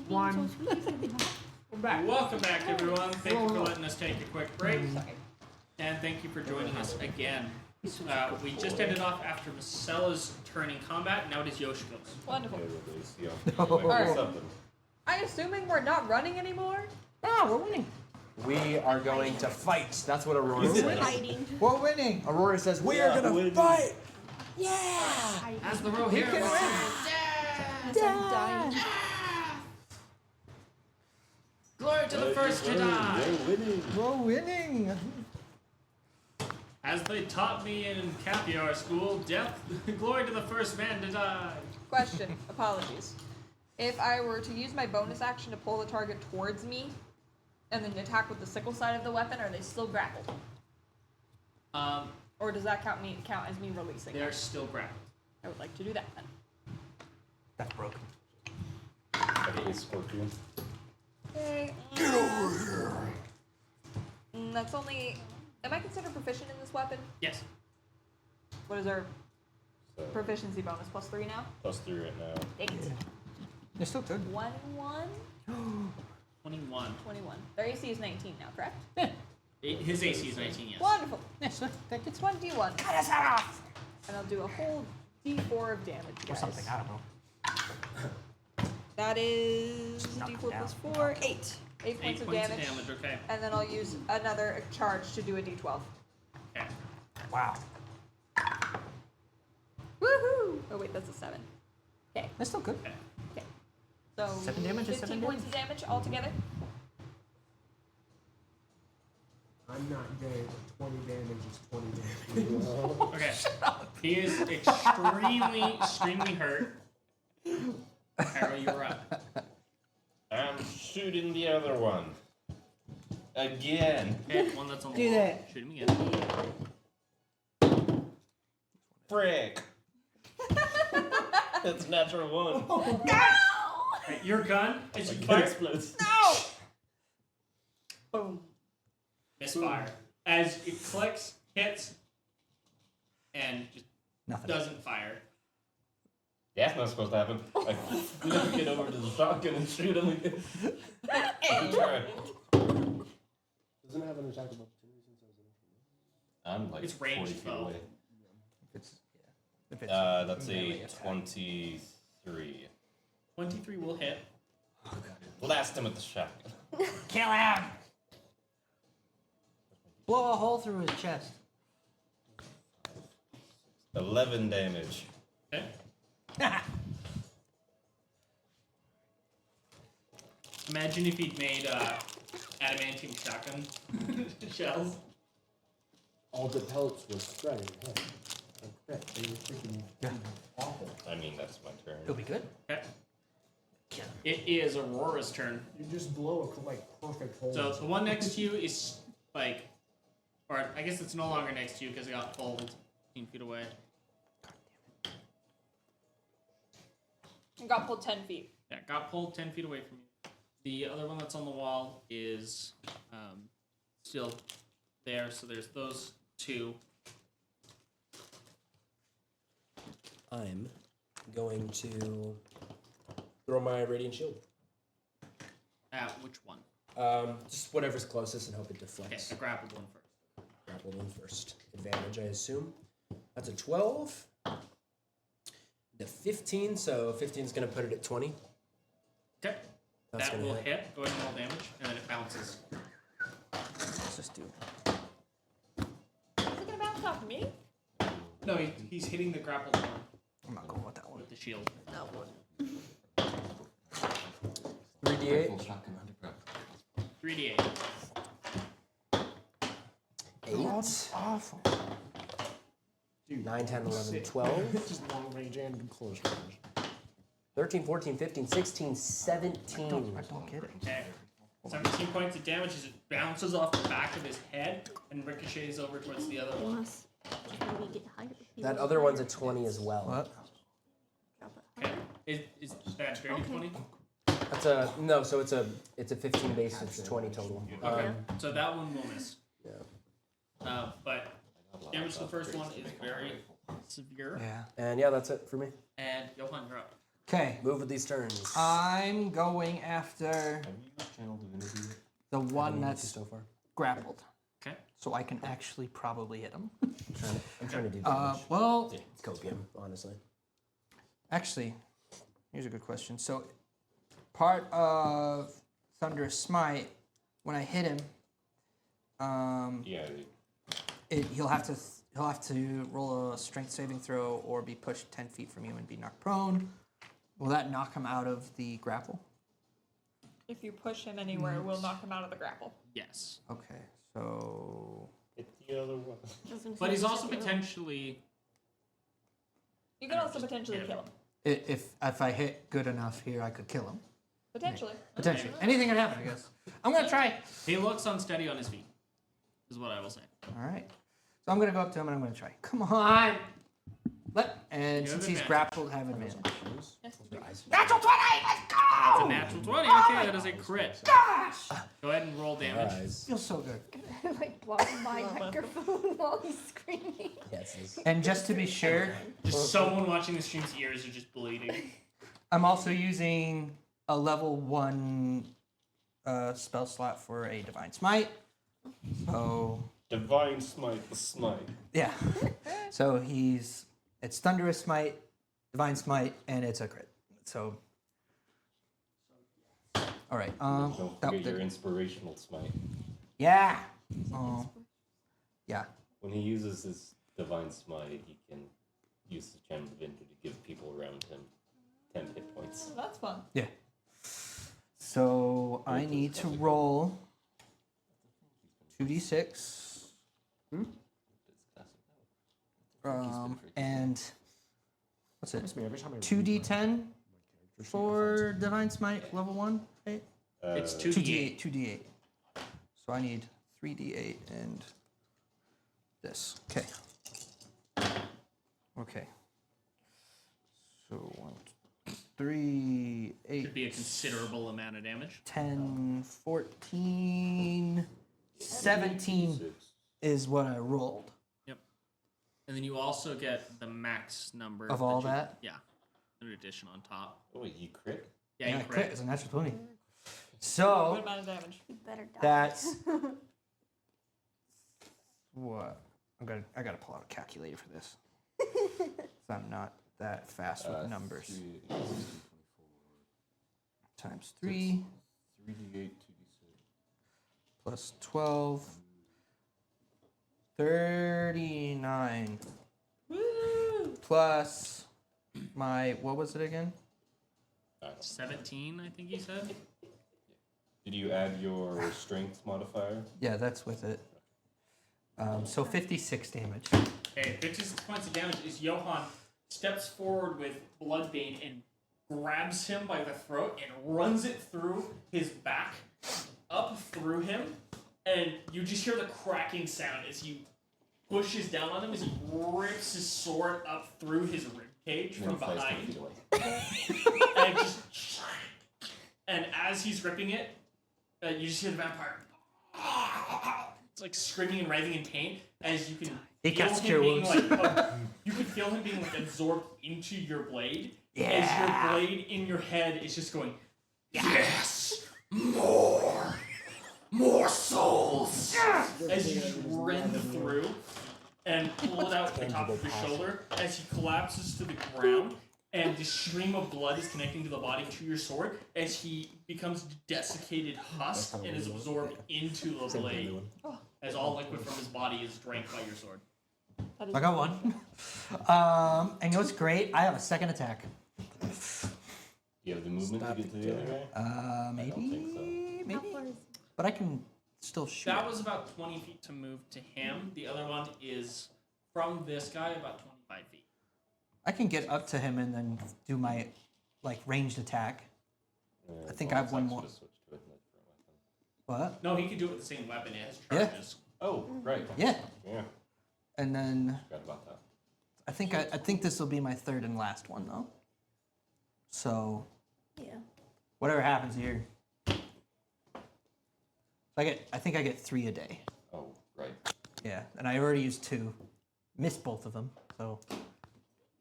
One. We're back. Welcome back, everyone. Thank you for letting us take a quick break. And thank you for joining us again. We just ended off after Macella's turn in combat. Now it is Yoshiko's. Wonderful. Alright. I'm assuming we're not running anymore? Ah, we're winning. We are going to fight. That's what Aurora says. Hiding. We're winning. Aurora says, we are going to fight. Yeah. As the Rohirrim. Dying. Glory to the first Jedi. We're winning. As they taught me in Caviar School, death, glory to the first man to die. Question. Apologies. If I were to use my bonus action to pull the target towards me and then attack with the sickle side of the weapon, are they still grappled? Or does that count as me releasing They're them? still grappled. I would like to do that then. That's broken. I hate scorpion. Okay. Get over here. That's only... Am I considered proficient in this weapon? Yes. What is our So, proficiency bonus? +3 now? +3 right now. 8. They're still good. 1, 21. 21. Their AC is 19 now, correct? His AC is 19, yes. Wonderful. Yes, that gets 21. Cut his head off. And I'll do a whole d4 of damage, Or guys. something, I don't know. That is knock d4 it plus down. 4, 8. 8 points of damage. Okay. And then I'll use another charge to do a d12. Okay. Wow. Woohoo! Oh wait, that's a 7. Okay. That's still good. Okay. Okay. So 7 damage is 15 7 points of damage altogether. I'm not gay, but 20 damage is 20 damage. Okay. He is extremely hurt. Arrow, you're up. I'm shooting the other one. Again. Okay, one that's on the Do wall. that. Shoot him again. Frick. That's natural 1. Right, your gun, as you It fire, explodes. Boom. misfire. As it clicks, hits, and just Nothing. doesn't fire. Yeah, that's not supposed to happen. I never get over to the shotgun and shoot him again. Good try. Doesn't it have an attack of opportunity since I was in it? I'm like It's ranged 40 feet foe. away. If it's, yeah. If it's That's melee a attack. 23. 23 will hit. Blast him with the shotgun. Kill him! Blow a hole through his chest. 11 damage. Okay. Imagine if he'd made adamantium shotgun shells. All the pellets were spread in your head. Like that. They were freaking awful. I mean, that's my turn. It'll be good. Okay. Kill him. It is Aurora's turn. You just blow a perfect hole. So the one next to you is like, or I guess it's no longer next to you because it got pulled 15 feet away. And got pulled 10 feet. Yeah, got pulled 10 feet away from you. The other one that's on the wall is still there, so there's those two. I'm going to throw my radiant shield. Which one? Just whatever's closest and hope it Okay, deflects. the grappled one first. Grappled one first. Advantage, I assume. That's a 12. The 15, so 15 is going to put it at 20. Okay. That's That gonna will hit. hit. Go ahead and roll damage, and then it bounces. Let's just do. Is it gonna bounce off me? No, he's hitting the grappled one I'm not going with that one. with the shield. No. 3d8. 3d8. 8. That's awful. 9, 10, 11, 12. Just long range and close range. 13, 14, 15, 16, 17. I don't get it. Okay. 17 points of damage as it bounces off the back of his head and ricochets over towards the other one. Unless maybe get higher. That other one's a 20 as well. What? Drop it Okay. higher. Is that dirty 20? That's a no, so it's a 15 base, it's 20 total. Okay. So that one will miss. Yeah. But damage to the first one is very severe. Yeah. And yeah, that's it for me. And Johan, you're up. Okay. Move with these turns. I'm going after Have you channeled divinity yet? the one Anything that's so far. grappled, Okay. so I can actually probably hit him. I'm trying to do damage. Well, It's copium, honestly. actually, here's a good question. So, part of Thunderous Smite, when I hit him, Yeah. he'll have to roll a strength saving throw or be pushed 10 feet from you and be knocked prone. Will that knock him out of the grapple? If you push him anywhere, it will knock him out of the grapple. Yes. Okay, so Hit the other one. I was gonna But say, he's just also the other- potentially. You can also Just potentially hit him. kill him. if I hit good enough here, I could kill him. Potentially. Potentially, anything can happen, I guess. I'm gonna try. He looks unsteady on his feet, is what I will say. All right. So I'm gonna go up to him and I'm gonna try. Come on. And You have since he's advantage. grappled, have advantage. That's a natural 20. Okay, that is a crit. Go ahead and roll damage. Rise. Feels so good. like block my microphone while he's screaming. Yes. And just to be sure, Just someone watching the stream's ears are just bleeding. I'm also using a level 1 spell slot for a Divine Smite. So, Divine Smite the Smite. yeah. So it's Thunderous Smite, Divine Smite, and it's a crit. So, all right. Don't that- forget your inspirational smite. yeah. Yeah. When he uses his divine smite, he can use the gem of divinity to give people around him 10 hit points. That's fun. Yeah. So I need to roll 2d6. And what's it? Every time I 2d10 for Divine Smite level 1, right? It's 2d8. 2d8. So I need 3d8 and this. Okay. Okay. So 1, 3, 8, Should be a considerable amount of damage. 10, 14, 17 is what I rolled. Yep. And then you also get the max number Of all you- that? Yeah. An addition on top. Oh, wait, you crit? Yeah, Yeah, you crit crit. is a natural 20. Good So amount of damage. You better die. that's what I gotta pull out a calculator for this. 'Cause I'm not that fast with numbers. 3, Times 3 3d8, 2d6. plus 12. 39. Woo! Plus my, what was it again? 17, I think he said. Did you add your strength modifier? Yeah, that's with it. So 56 damage. Okay, 56 points of damage is Johann steps forward with Bloodbane and grabs him by the throat and runs it through his back, up through him, and you just hear the cracking sound as he pushes down on him as he rips his sword up through his ribcage And then from he flies 10 behind. feet away. And just, and as he's ripping it, you just hear the vampire. It's like screaming and writhing in pain as you can He feel cuts him cure being wounds. like you can feel him being like absorbed into your blade. Yeah. As your blade in your head is just going, yes, more souls. As you just rend through and pull it out the top of your shoulder as he collapses to the ground. And the stream of blood is connecting to the body to your sword as he becomes desiccated husk and is absorbed into the blade as all liquid from his body is drank by your sword. I got one. And you know what's great? I have a second attack. You have the movement to get to the other guy? Maybe. think so. Maybe. But I can still shoot. That was about 20 feet to move to him. The other one is from this guy about 25 feet. I can get up to him and then do my ranged attack. I think I have one more. Should've switched to a different weapon. What? No, he can do it with the same weapon. It has Yeah. charges. Oh, right. Yeah. Yeah, And then forgot about that. I think this will be my third and last one though. So Yeah. whatever happens here. I think I get 3 a day. Oh, right. Yeah, and I already used 2. Missed both of them. So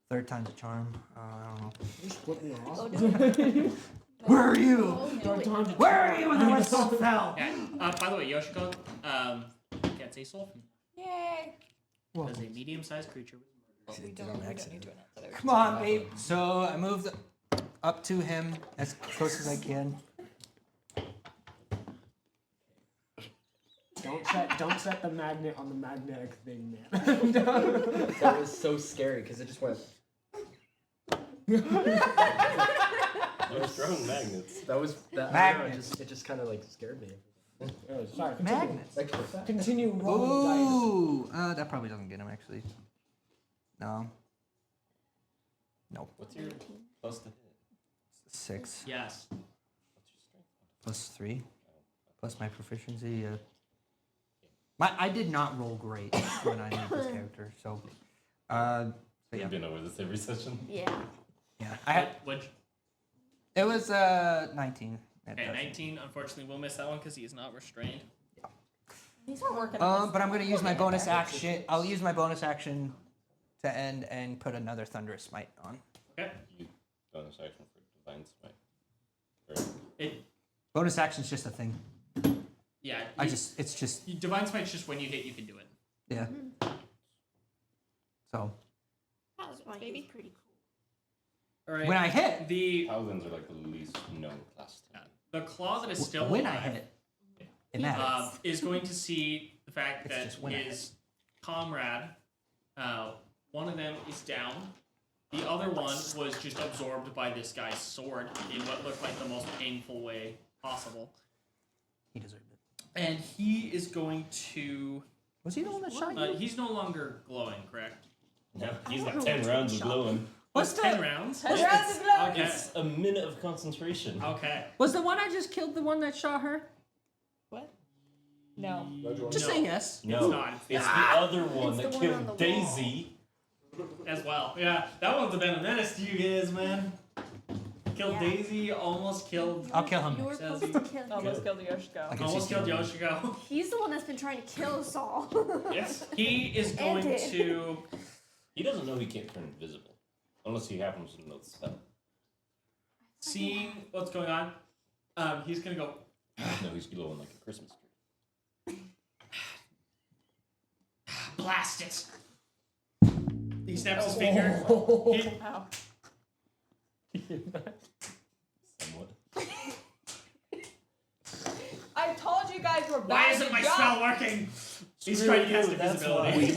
Third time's a charm. I don't know. You split me off. Oh, no. Where are you? Oh, no, Third it- time to Where are you when the West Soul fell? Yeah. By the way, Yoshiko gets a soul from Yay! as a medium-sized creature. But we Did don't, on we don't accident. need to announce that. Come on, babe. So I moved up to him as close as I can. Don't set the magnet on the magnetic thing, man. That was so scary because it just went. You're throwing magnets. That was that. Magnets. It just kind of like scared me. Oh, sorry. Continue. Magnets. Continue rolling the dice. Ooh, that probably doesn't get him actually. No. Nope. What's your plus to hit? 6 Yes. What's your strength? plus 3 plus my proficiency. I did not roll great when I made this character, so. So We've yeah. been over this every session. Yeah. Yeah. I had. Which, It was 19. okay, 19. Unfortunately, we'll miss that one because he is not restrained. These are working on But I'm gonna use my bonus action. I'll use my bonus action to end and put another thunderous smite on. Okay. You bonus action for divine smite. It. Bonus action's just a thing. Yeah. It's just Divine Smite's just when you hit, you can do it. yeah. So Smite is pretty cool. All right. when I hit, the Paladins are like the least known class to me. the claw that is still when alive, I hit, it matters. is going to see the fact It's that just when I his comrade, one of them is down. The other one was just absorbed by this guy's sword in what looked like the most painful way possible. He deserved it. And he is going to. Was he the one that shot you? He's no longer glowing, correct? No, he's got 10 rounds of glowing. What's 10 the rounds? It's, Okay. it's a minute of concentration. Okay. was the one I just killed the one that shot her? What? No. Just No. say yes. No, It's not. it's the other one It's that the one killed on the wall. Daisy. As well. Yeah, that one's been a menace to you guys, man. Killed Yeah. Daisy, almost killed. I'll kill him You were next. supposed to kill him. Almost killed the Yoshiko. I can Almost see killed Steven. Yoshiko. He's the one that's been trying to kill Saul. Yes. He is going Ended. to. He doesn't know he can't turn invisible. Unless he happens to know the spell. Seeing what's going on, he's gonna go. No, he's glowing like a Christmas tree. Blast it! He snaps his finger. He, Ow. Somewhat. I told you guys were bad. why isn't my spell working? He's trying to cast invisibility.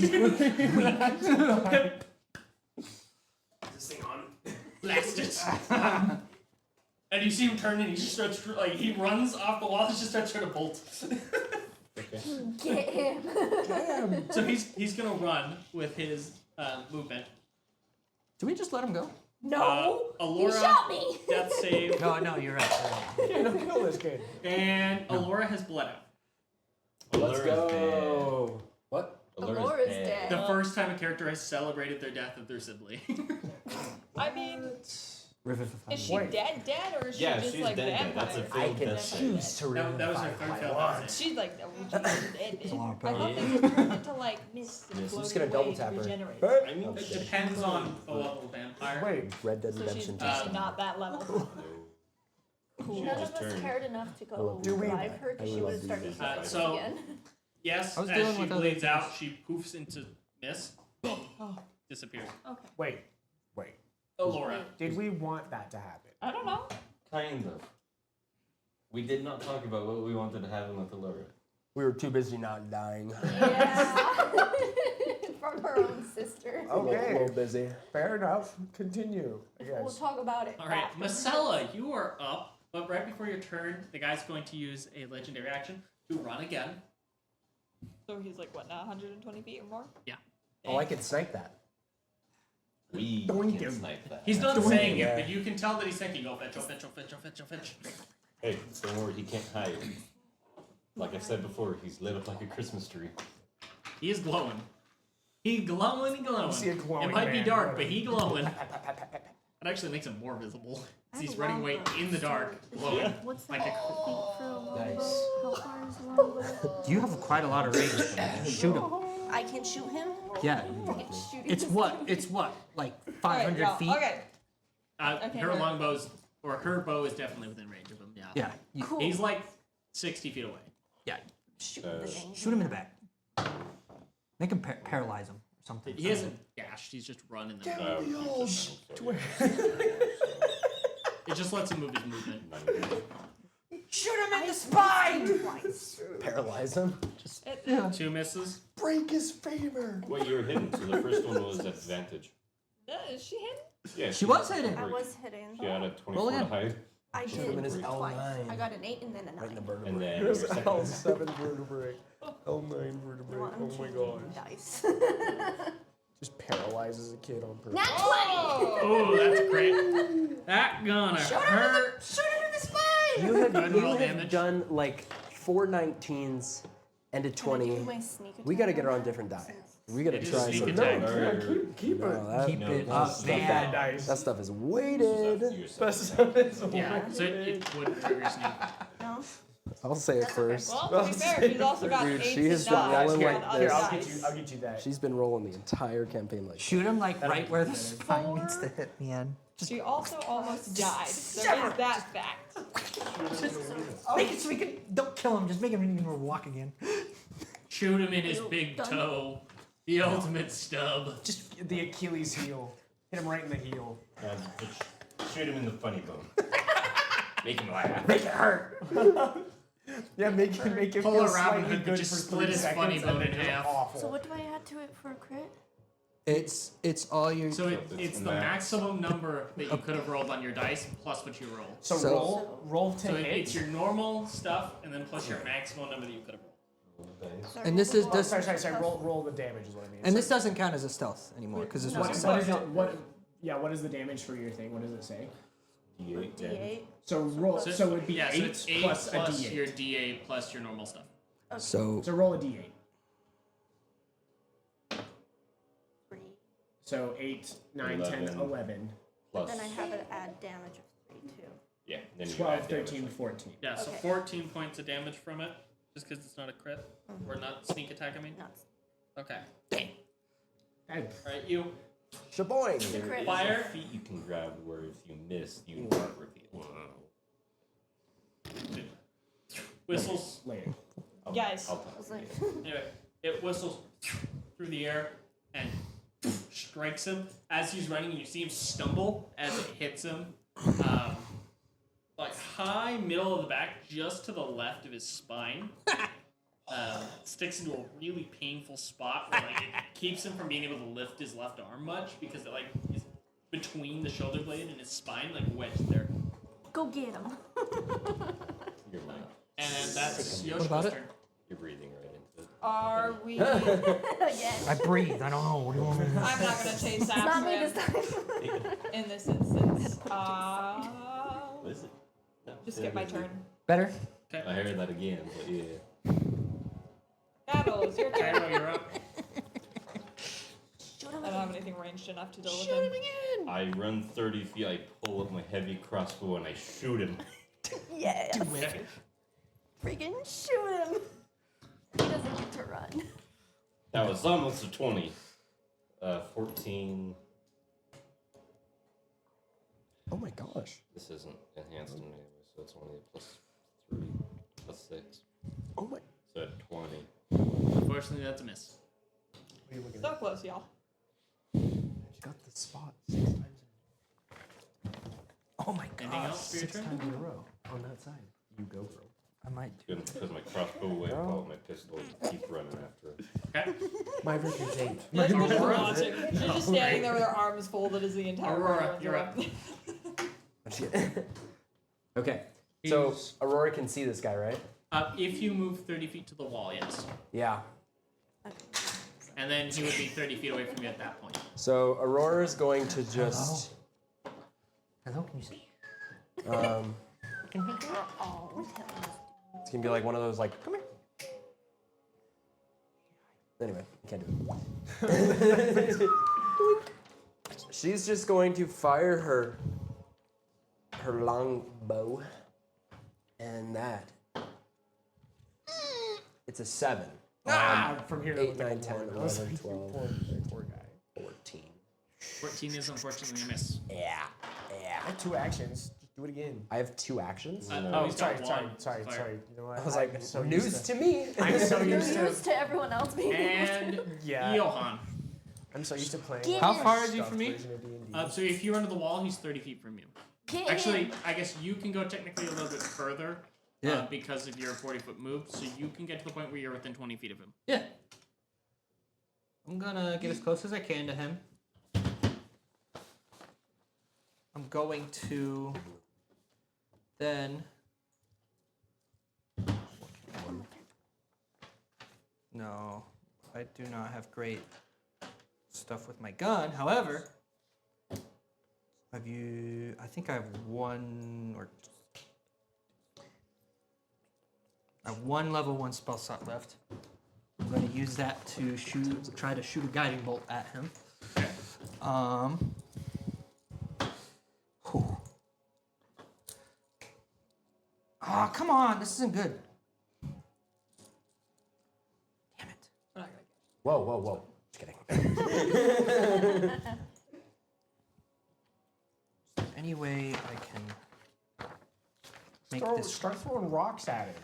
This thing on. Blast it! And you see him turn and he just starts like he runs off the wall and just starts trying to bolt. Okay. Get him. So he's gonna run with his movement. Do we just let him go? No. Alora, You shot me. death save, No, no, you're right. Yeah, don't kill this kid. and Alora has bled out. Let's Allura's go. What? Alora's dead. The first time a character has celebrated their death of their sibling. I mean, Revivify. is she dead, or is she Yeah, just she's like dead. vampire? That's a I failed can death save. choose to that was her revivify third if I failed want. death save. She's like, dead. That's a lot of I power. thought they would turn into like mist and Yes. float just gonna away double to tap her. regenerate. I mean, Oh, it shit. depends on the level of vampire. Wait. Red Dead So she's Redemption 2. Um, not that level. No. None Just of us turn. cared enough to I go love Do we- revive her I because she love would have these started guys. healing So- again. Yes, I was as dealing she with other bleeds out, things. she poofs into mist, Oh, disappears. okay. Wait. Alora. Did we want that to happen? I don't know. Kind of. We did not talk about what we wanted to happen with Allura. We were too busy not dying. Yeah. From her own sister. A Okay. little busy. Fair enough. Continue. I We'll guess. talk about it. All right, after. Masella, you are up, but right before your turn, the guy's going to use a legendary action to run again. So he's like, what now, 120 feet or more? Oh, I could snipe that. We Doink can him. snipe that. He's not Doink saying him. it, but you can tell that he's thinking, oh, fetch, oh, fetch, oh, fetch, oh, fetch, oh, fetch. Hey, don't worry, he can't hide. Like I said before, he's lit up like a Christmas tree. He is glowing. He glowing. See a glowing It might be man. dark, but he glowing. It actually makes him more visible. He's running away in the dark, glowing. What's Like that? a Nice. How far is the longbow? You have quite a lot of range. Shoot him. I can shoot him? Yeah. Shoot It's what? Like 500 Alright, feet? no, okay. Her longbows, or her bow is definitely within range of him. Yeah. Yeah. You, Cool. He's like 60 feet away. yeah. Shoot the danger. Shoot him in the back. Make him paralyze him or something. He isn't gashed. He's just running. It just lets him move his movement. Shoot him in the spine! Twice. Paralyze him. Just 2 misses. Break his femur. Well, you were hidden, so the first one was advantage. Is she hidden? Yeah, She was hidden. I was hidden. She had a 24 Roll to again. hide. I Shoot him in his did twice. L9. I got an 8 and then a 9. right in the And vertebrae. then Here's your second L7 vertebrae. L9 vertebrae. Well, I'm Oh my changing gosh. dice. Just paralyzes a kid on purpose. Nat 20! Oh, that's great. That gonna hurt. Shoot him in the spine! You have, Go ahead and you roll have damage. done like 4 19s and a Can I 20. do my sneak We attack gotta get her on on that? different die. Since- We gotta It is try sneak something. attack. Keep No, it. that, Keep No, it that's up, not man. Bad dice. that stuff is This is weighted. after your second Best attack. of it. Yeah, so it would trigger sneak. No? I'll say it That's okay. first. Well, to be fair, she's also got Dude, 8 she has to been die rolling on like other this. dice. I'll get you that. She's been rolling the entire campaign like Shoot him like right where the spine meets the hip, man. She also almost died. There is that fact. Make it so we can. Don't kill him. Just make him even walk again. Shoot him in his big toe. The ultimate stub. Just the Achilles heel. Hit him right in the heel. Shoot him in the funny bone. Make him laugh. Make it hurt. Yeah, make it Pull feel a Robin slightly Hood, but good just for split 3 his seconds funny and bone then in just half. awful. So what do I add to it for a crit? It's all your. So it's it's the max. maximum number that you could have rolled on your dice plus what you roll. So, So- roll to So hit. it's your normal stuff and then plus your maximum number that you could have rolled. And this is Oh, this. sorry. Roll the damage is what I mean. And this doesn't count as a stealth anymore because this was a What stealth. is it? What is the damage for your thing? What does it say? D8 damage. D8. So roll. So it would be yeah, 8, so it's 8 plus a plus D8. your D8 plus your normal stuff. So So roll a D8. 3. So 8, 9, 10, 11. 11, Plus, Then I have to add damage of 3 too. yeah, then you 12, add damage 13, like- 14. Yeah, so Okay. 14 points of damage from it, just because it's not a crit. Or not sneak attack, I mean. Nuts. Okay. Hey, Alright, you shaboing. The There crit. is Fire. a feat you can grab where if you miss, you aren't revealed. whistles. later. Guys. I'll I talk was to you. like, Anyway, it whistles through the air and strikes him. As he's running, you see him stumble as it hits him. Like high middle of the back, just to the left of his spine. Sticks into a really painful spot where like it keeps him from being able to lift his left arm much because it like is between the shoulder blade and his spine, like wedged there. go get him. You're like, And that's What about Yoshiko's it? turn. you're breathing right into it. Are we? Again. I breathe. I don't know. What do you want me to do? I'm not gonna chase It's not after me him this time. in this instance. What is it? No, Just yeah, get my it is. turn. Better. I heard that again, but yeah. Battle is your turn. Tyro, you're up. Shoot I him don't have again. anything ranged enough to deal with him. I run 30 feet, I pull up my heavy crossbow, and I shoot him. Yes. Okay. Freaking shoot him. He doesn't get to run. That was almost a 20. 14. Oh my gosh. This isn't enhanced in any way, so it's only a +3, +6. Oh my. So 20. Unfortunately, that's a miss. What are you looking So close, y'all. She got the spot 6 times. Oh my Anything god. else for your 6 turn? times in a row on that side. You go, bro. I might do. Good, because my crossbow went out, my pistol keep running after it. Okay. My version's 8. Just Aurora. watching. She's just standing there with her arms folded as the entire Aurora, room you're up. Okay. So He's- Aurora can see this guy, right? If you move 30 feet to the wall, yes. Yeah. And then he would be 30 feet away from you at that point. So Aurora's going to just Hello, can you see? um Oh, it's gonna be like one of those like come here. Anyway, I can't do it. She's just going to fire her long bow. And that it's a 7. From here. 8, 9, 10, 11, 12, Poor guy. 14. 14 is unfortunately a miss. Yeah. I had 2 actions. Just do it again. I have 2 actions. Oh, he's got sorry. one. You know what? I was like, I'm so news used to me. I'm so You're used to. used to everyone else being And Yeah. Johan. I'm so used to playing. Get How it. far is he from me? So if you run to the wall, he's 30 feet from you. Get Actually, in. I guess you can go technically a little bit further Yeah. because of your 40-foot move, so you can get to the point where you're within 20 feet of him. Yeah. I'm gonna get as close as I can to him. I'm going to then. No, I do not have great stuff with my gun. However, I think I have one level 1 spell slot left. I'm going to use that to try to shoot a guiding bolt at him. Whew. Oh, come on, this isn't good. Damn it. Whoa. Just kidding. Any way I can make this. Start throwing rocks at him.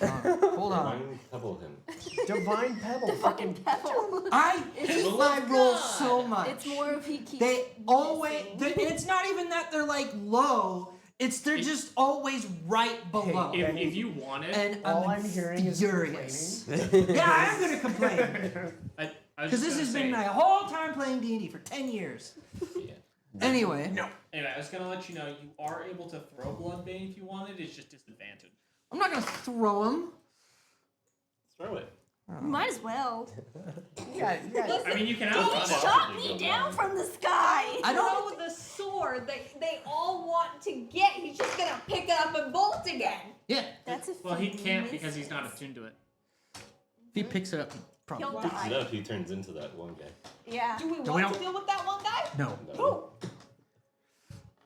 Hold on. Divine Pebble him. Divine Pebble. Fucking pebble. I hate my rolls so much. It's more of he keeps. They always. missing. It's not even that they're like low. They're just always right below. If you want it, And All I'm hearing is furious. Yeah, I am gonna complain I was because just this gonna has been say- my whole time playing D&D for 10 years. Yeah. Anyway, Anyway, I was gonna let you know you are able to throw Bloodbane if you wanted. It's just disadvantage. I'm not gonna throw him. Throw it. Might as well. Yeah. I mean, you can He outrun it. shot me down from the sky. I don't know. With the sword, they all want to get. He's just gonna pick it up and bolt again. Yeah, That's a Well, he can't because he's not attuned to it. if he picks it up, probably. He'll Picks it die. up, he turns into that one guy. Yeah. Do we we want don't- to deal with that one guy? No. No.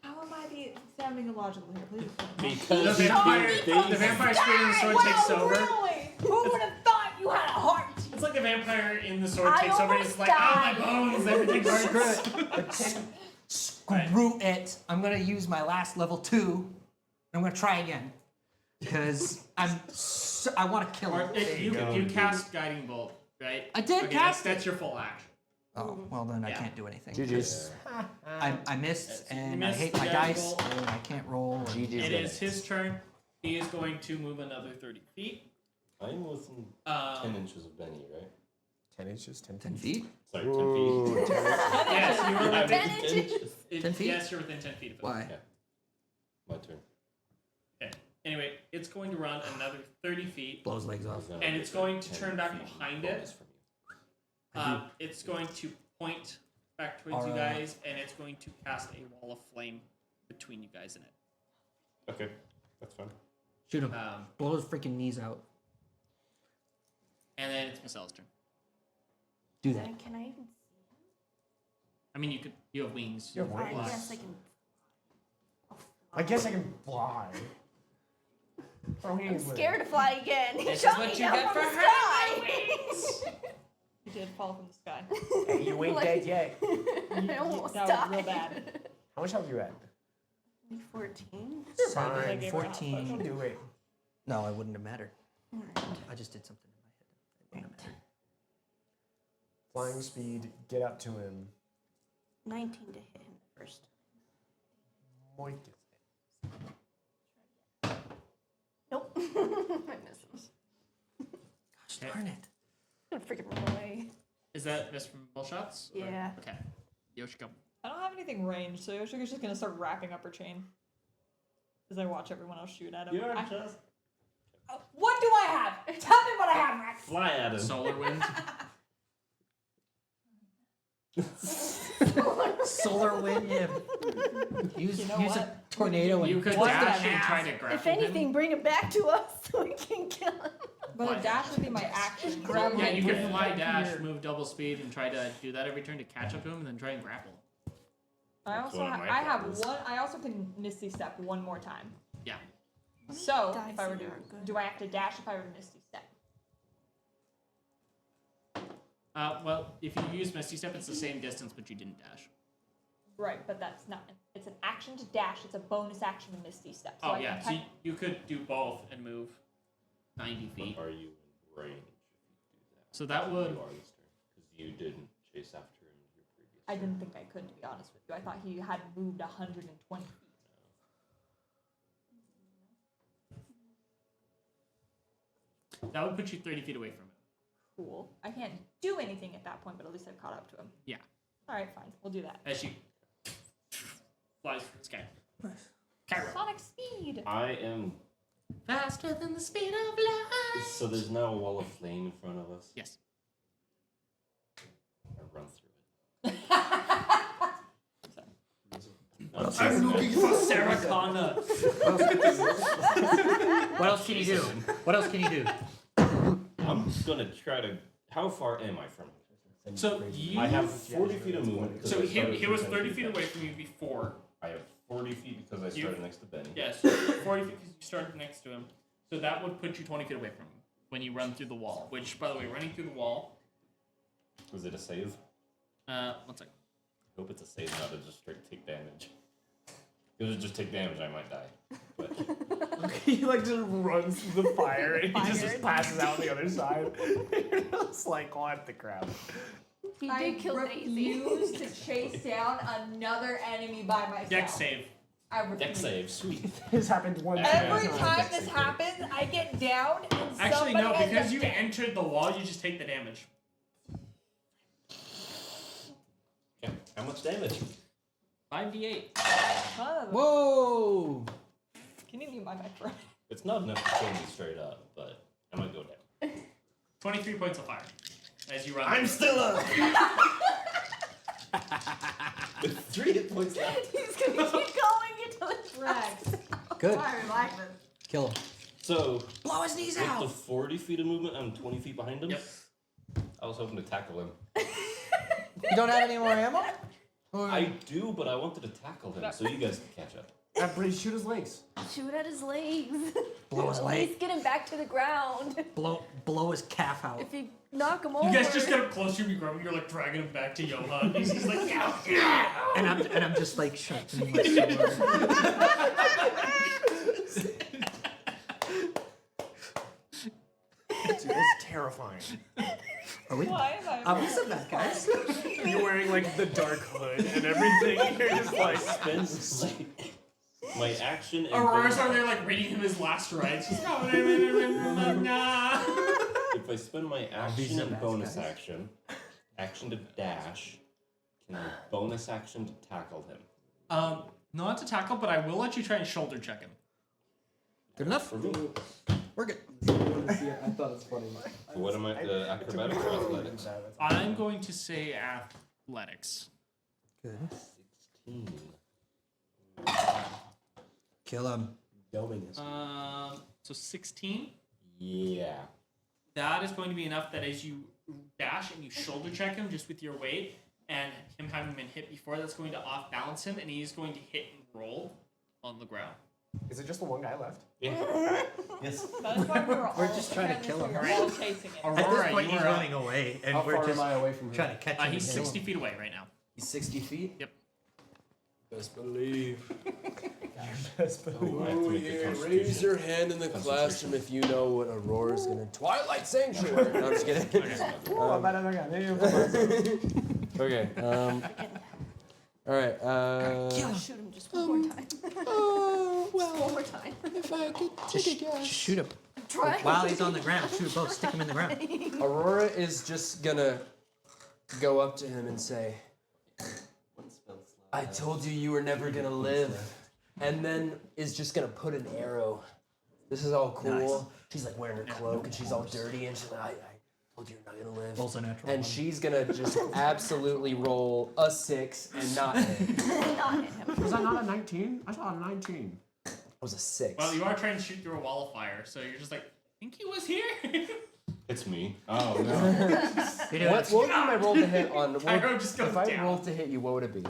How am I sounding illogical here? Please. Because The shot vampire, me the vampire spirit in the sword takes over. Really? Who would have thought you had a heart? It's like the vampire in the sword I takes over. And it's like, oh my almost bones, everything Screw hurts. it. Screw it. I'm gonna use my last level 2. I'm gonna try again because I want to kill Or him. you cast guiding bolt, right? I did okay, cast that's your full action. Oh, well then I Yeah. can't do anything. GG's. I missed and missed I hate my the dice roll. and I can't roll. and- GG's. It is his turn. He is going to move another 30 feet. I'm within 10 inches of Benny, right? 10 inches, 10 10 feet? Sorry, 10 Ooh, feet. Yes, you are within 10 inches. 10 feet? Yes, you're within 10 feet of it. Why? Yeah. My turn. Okay. Anyway, it's going to run another 30 feet. Blows legs off. He's gonna And get it's going to 10 turn back feet behind it. bonus from you. It's going to point back towards you Alright. guys, and it's going to cast a wall of flame between you guys and it. Okay, that's fine. Shoot him. Blow his freaking knees out. And then it's Michelle's turn. Do that. Can I even? I mean, you have wings. You have can wings. fly. I guess I can. I guess I can fly. I'm scared to fly again. He This is shot what me you down get from for the hurting sky. He did fall from the sky. Hey, you ain't dead yet. I almost That died. was real bad. How much health you at? 14. Fine. gave her a hot 14. Do it. No, it wouldn't have mattered. Alright. I just did something in my head. It wouldn't have mattered. Flying speed, get up to him. 19 to hit him first. Moink. Nope. I miss him. Gosh darn it. I'm gonna freaking run away. Is that miss from both shots? Or- Yeah. Okay. Yoshiko. I don't have anything ranged, so Yoshiko's just gonna start wrapping up her chain. As I watch everyone else shoot at him. What do I have? Tell me what I have, Rex. Fly at him. Solar wind. Solar wind him. Use, You know use a what? tornado and You could twist dash him in and half. try to grapple If anything, him. bring him back to us so we can kill him. But a dash would be my action. Grab Yeah, him you and could bring him fly, back dash, here. move double speed, and try to do that every turn to catch up to him, and then try and grapple. I That's also one of ha- my I have problems. one. I also can Misty Step one more time. Yeah. So Dice if I were to, are good. do I have to dash if I were to Misty Step? Well, if you use Misty Step, it's the same distance, but you didn't dash. Right, but that's not. It's an action to dash. It's a bonus action to Misty Step. So Oh, I yeah. can So you could do both and move 90 feet. Are you in range if you do that? So that would. You are this turn, because you didn't chase after him your previous I turn. didn't think I could, to be honest with you. I thought he had moved 120 feet. That would put you 30 feet away from him. Cool. I can't do anything at that point, but at least I've caught up to him. Yeah. All right, fine. We'll do that. As she flies through the sky. Cairo. Sonic speed. I am. Faster than the speed of light. So there's now a wall of flame in front of us. Yes. I run through it. I'm looking for Sarah Connor. What else can you do? What else can you do? I'm just gonna try to. How far am I from him? So you. I have 40 feet of movement. because So I he started was from 30 10 feet away from you before. I have 40 feet because I started next to Benny. Yes, 40 feet because you started next to him. So that would put you 20 feet away from him when you run through the wall. Which, by the way, running through the wall. Was it a save? 1 second. I hope it's a save, not a just straight take damage. If it just take damage, I might die. But He like just runs through the fire and he just passes out on the other side. It's like, what the crap? He did kill Daisy. refuse to chase down another enemy by myself. Dex save. I refuse. deck save, sweet. This happened one Every Yeah. time this happens, I get down and Actually, somebody no, ends because up you dead. entered the wall, you just take the damage. Okay, how much damage? 5d8. Son of a- Whoa! Can you leave my mic for? It's not enough to kill me straight up, but I might go down. 23 points of fire as you run. I'm still up! With 3 hit points left. He's gonna keep going until it drags. Good. I like this. Kill him. So, Blow his knees with the out! 40 feet of movement, I'm 20 feet behind him? Yep. I was hoping to tackle him. You don't have any more ammo? Or- I do, but I wanted to tackle him so you guys can catch up. Everybody shoot his legs. Shoot at his legs. Blow his At leg. least get him back to the ground. Blow his calf out. If you knock him over. You guys just get up closer, you grab him, you're like dragging him back to Johan. He's like, yeah. And I'm just like sharpening my sword. Dude, it's terrifying. Are we? Why am I? Are we some bad guys? You're wearing like the dark hood and everything. You're just like. Spend my action and Aurora's bonus- over there like reading him his last rites. She's nah. If I spend my action and bonus action to dash, can I bonus action to tackle him? Not to tackle, but I will let you try and shoulder check him. Good enough? For me. We're good. I thought it's funny. So what am I, acrobatics or athletics? I'm going to say athletics. Good. 16. Kill him. Doming is. So 16. Yeah. That is going to be enough that as you dash and you shoulder check him just with your weight, and him having been hit before, that's going to off balance him, and he's going to hit and roll on the ground. Is it just the one guy left? Yeah. Yes. That is why we're all just trying to kill him. We're all chasing it. At this Aurora, point, you he's are up. running away, and How we're far just am I away from him? trying to catch him. He's and kill 60 him. feet away right now. He's 60 feet? Yep. Best believe. Best I have to Oh make a yeah, constitution. raise your hand in the classroom if you know what Aurora's gonna. Twilight Sanctuary! No, I'm just kidding. Okay, alright, Shoot him just one more time. oh, Just well, one more time. if I could Just, take a guess. just shoot him. Try. While he's on the ground, shoot both. Stick him in the ground. Aurora is just gonna go up to him and say, I told you you were never gonna live. And then is just gonna put an arrow. This is all cool. She's like wearing her cloak and she's all dirty and she's like, I told you you're not gonna live. Also natural. And she's gonna just absolutely roll a 6 and not hit. It Not hit him. Was that not a 19? I saw a 19. was a 6. Well, you are trying to shoot through a wall of fire, so you're just like, I think he was here. It's me. Oh no. What would be my roll to hit on? Cairo just goes if I down. rolled to hit you, what would it be?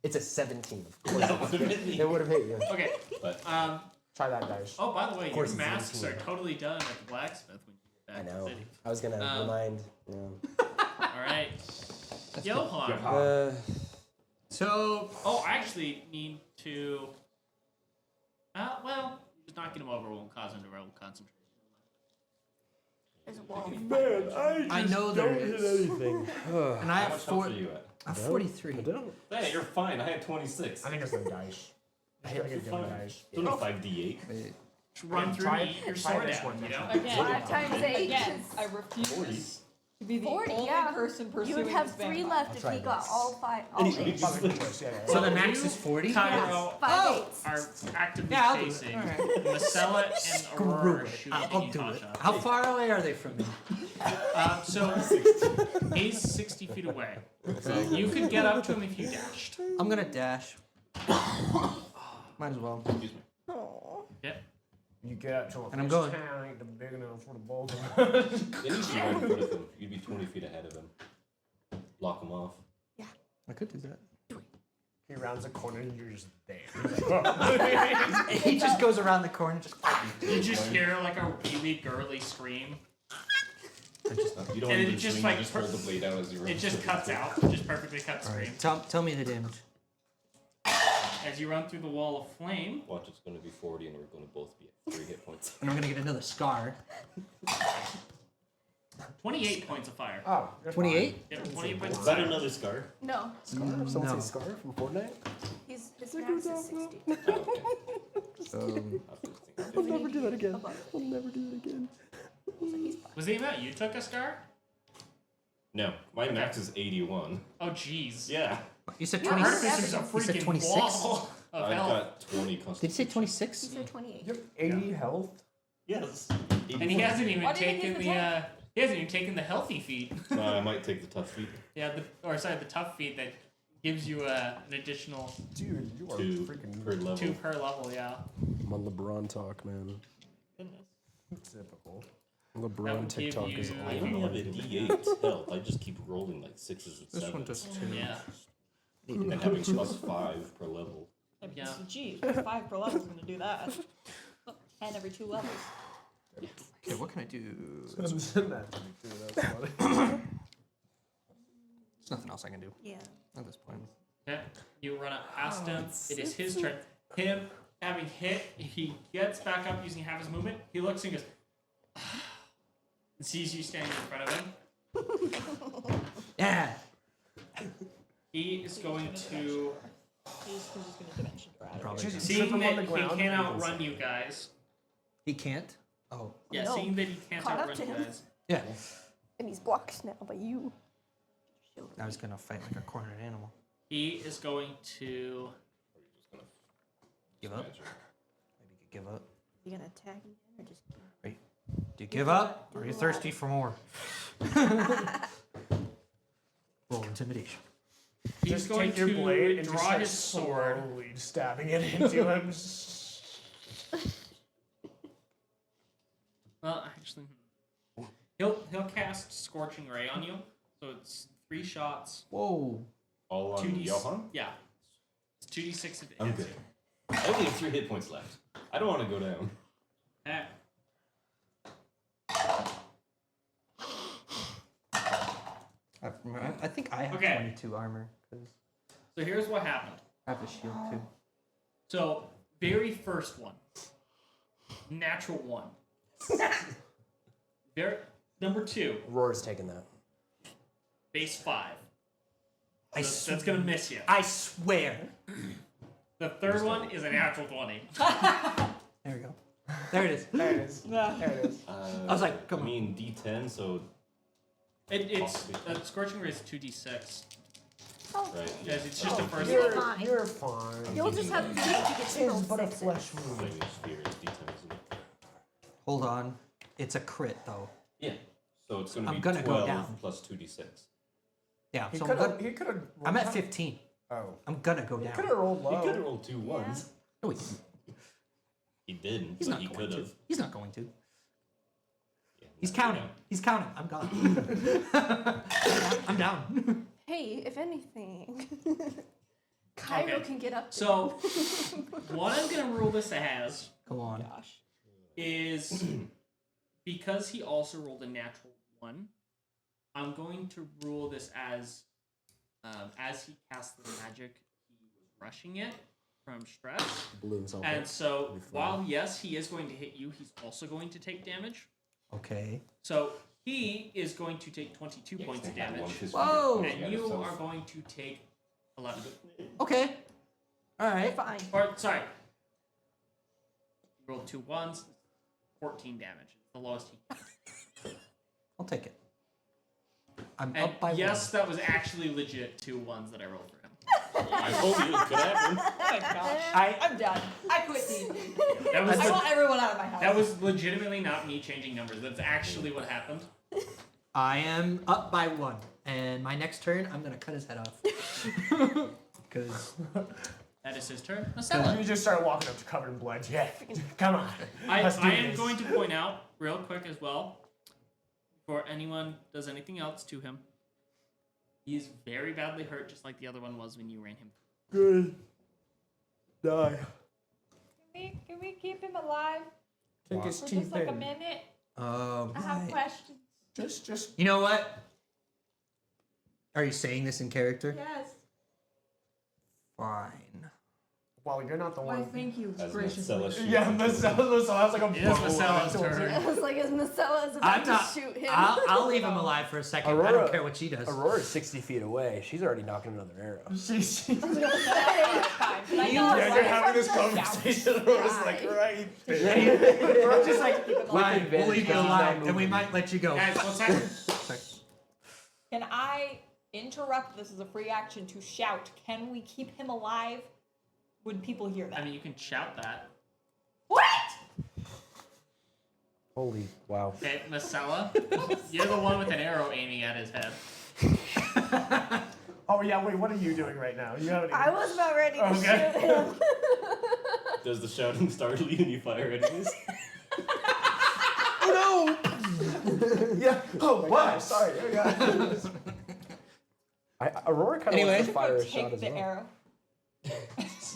It's a 17, of course. That would have been me. It would have hit you. Okay. But Try that, guys. Oh, by the way, your course it's masks 18. are totally done at the blacksmith when you get I back to know. the city. I was gonna remind. All right. Johan. So, Oh, I actually need to. Well, just knocking him over won't cause him to roll concentration. There's a wall. Man, I know there don't is. hit anything. And I How have much health are you at? I'm 43. I don't. Hey, you're fine. I had 26. I think it's the dice. I think it's the dice. Don't know 5d8. Wait. Just run through try and eat your try sword this out, one you next know? time. Again, 5 times 8. again, I refuse to be the 40, only yeah. person You pursuing would have this 3 vampire. left if try he got this. all 5. All Anyway, 8. just So the You, max is 40? Cairo, 5 Oh! 8s. are actively Yeah, I'll do it. chasing. Alright. Masella and Screw Aurora are it. shooting I'll do it. Natasha. How far away are they from me? So he's 60 feet away. So you could get up to him if you dashed. I'm gonna dash. Might as well. Excuse me. Aw. Yep. You get up to a And I'm fish going. town, ain't the big enough for the both of us. Then you should right in front of him. You'd be 20 feet ahead of him. Block him off. I could do that. He rounds the corner and you're just there. He just goes around the corner and just. You just hear like a really girly scream. You don't And even it just, swing, like, you just hold the blade out as you run. It just cuts out. Just perfectly cut scream. Alright, tell me the damage. As you run through the wall of flame, Watch, it's going to be 40 and we're going to both be at 3 hit points. And I'm gonna get another scar. 28 points of fire. Oh, you're 28? Yep, 28 points Is of that fire. another scar? No, Someone No. say Scar from Fortnite? his max is 60. Oh, okay. I'll never do that again. I'll never do that again. Was the amount you took a scar? No, my max is 81. Oh, jeez. Yeah. You said You're 26? Artificer's a You said freaking 26? wall of I've health. got 20 constitution. Did you say 26? He said 28. You have 80 health? Yes. And he hasn't even Why didn't he taken use the the he hasn't even taken the healthy feat. I might take the tough feet. Yeah, the tough feat that gives you an additional Dude, you are 2 freaking per level. 2 per level. Yeah. I'm on LeBron talk, man. Goodness. typical. That would LeBron give TikTok is you- all I only have a D8 health. I just keep rolling like 6s and 7s. This one does 2. Yeah. And having plus 5 per level. Yeah. Geez, 5 per level is gonna do that. 10 every 2 levels. Okay, what can I do? That's funny. There's nothing else I can do Yeah. at this point. Okay. You run up past him. It is his turn. Him having hit, he gets back up using half his movement. He looks and goes, and sees you standing in front of him. Yeah! He is going to, He's just gonna dimension drive. Probably. Just seeing trip him on that the he ground, can you can outrun say. you guys. He can't? Oh. Yeah, No. seeing that he can't Caught up outrun to you him. guys. Yeah. And he's blocked now by you. I was gonna fight like a cornered animal. He is going to, Give up? Magic. Maybe you could give up. You gonna attack again or just? Do you give up? Or are you thirsty for more? Roll intimidation. he's Just going take your to blade and draw just start his sword. slowly stabbing it into him. Well, actually, he'll cast Scorching Ray on you. So it's 3 shots. Whoa. All on 2d. Johan? Yeah. It's 2d6 if it I'm hits good. you. I only have 3 hit points left. I don't want to go down. Okay. I think I have Okay. 22 armor because So here's what happened. I have a shield too. So, very first one. Natural 1. Number 2, Roar's taking that. base 5. I That's gonna miss you. I swear. The third one is a natural 20. There we go. There it is. There it is. Yeah. There it is. I was like, come I on. mean, D10, so. It's Scorching Ray is 2d6. Oh, Right. Because it's just the first You're one. fine. You're fine. You'll just have to get It's roll but a 6s. flesh wound. Flaming Sphere is D10, isn't it? Hold on. It's a crit though. Yeah. So it's going to I'm be gonna go 12 down. plus 2d6. Yeah, He so could have. He could have. I'm at 15. Oh. I'm gonna go He down. could have rolled He could have low. rolled 2 1s. No, he didn't. He didn't, He's but not he going could to. have. He's not going to. Yeah, He's no, counting. no. He's counting. I'm gone. I'm down. Hey, if anything, Cairo Okay. can get up. So, what I'm gonna rule this as Go on. is because he also rolled a natural 1, I'm going to rule this as he casts the magic, he was rushing it from stress. Blew himself And up. so, while yes, he is going to hit you, he's also going to take damage. Okay. So he is going to take 22 points of damage, Whoa! and you are going to take 11. Okay. All right. Fine. Or sorry, you rolled 2 1s, 14 damage. It's the lowest he can. I'll take it. I'm And up by yes, that was actually legit 2 1s that I rolled for him. I told you it could happen. Oh my gosh. I'm done. I quit D&D. That was I want everyone out of my house. that was legitimately not me changing numbers. That's actually what happened. I am up by 1, and my next turn, I'm gonna cut his head off. Because That is his turn. You just start walking up to covered in blood. Yeah, come on. I Let's do am this. going to point out real quick as well, before anyone does anything else to him, he is very badly hurt, just like the other one was when you ran him. Good. Die. Can we keep him alive Take his for teeth just like a in. minute? I have questions. Just. you know what? Are you saying this in character? Yes. Fine. Well, you're not the Why, one. thank you As graciously. Marcella shoots Yeah, him. Marcella has like a It is bow Marcella's towards turn. her. I was like, is Marcella I'm about not. to shoot him? I'll leave him alive for a second. I Aurora- don't care what she does. Aurora's 60 feet away. She's already knocking another arrow. She's Fine, but I know yeah, it's you're like- having this conversation. Aurora's like, right there. We're just like, fine, we'll advantage leave you because he's alive, not and we moving. might let you go. Guys, what's happening? Can I interrupt this as a free action to shout, can we keep him alive? Would people hear that? I mean, you can shout that. What? Holy wow. Okay, Marcella, you're the one with an arrow aiming at his head. Oh yeah, wait. What are you doing right now? You haven't. Even... I was about ready to Okay. shoot him. Does the shouting startle you and you fire enemies? Oh no! Yeah. Oh Wow. Sorry. Oh, yeah. Aurora kind of Anyway. wants to fire a Take shot as the well. arrow.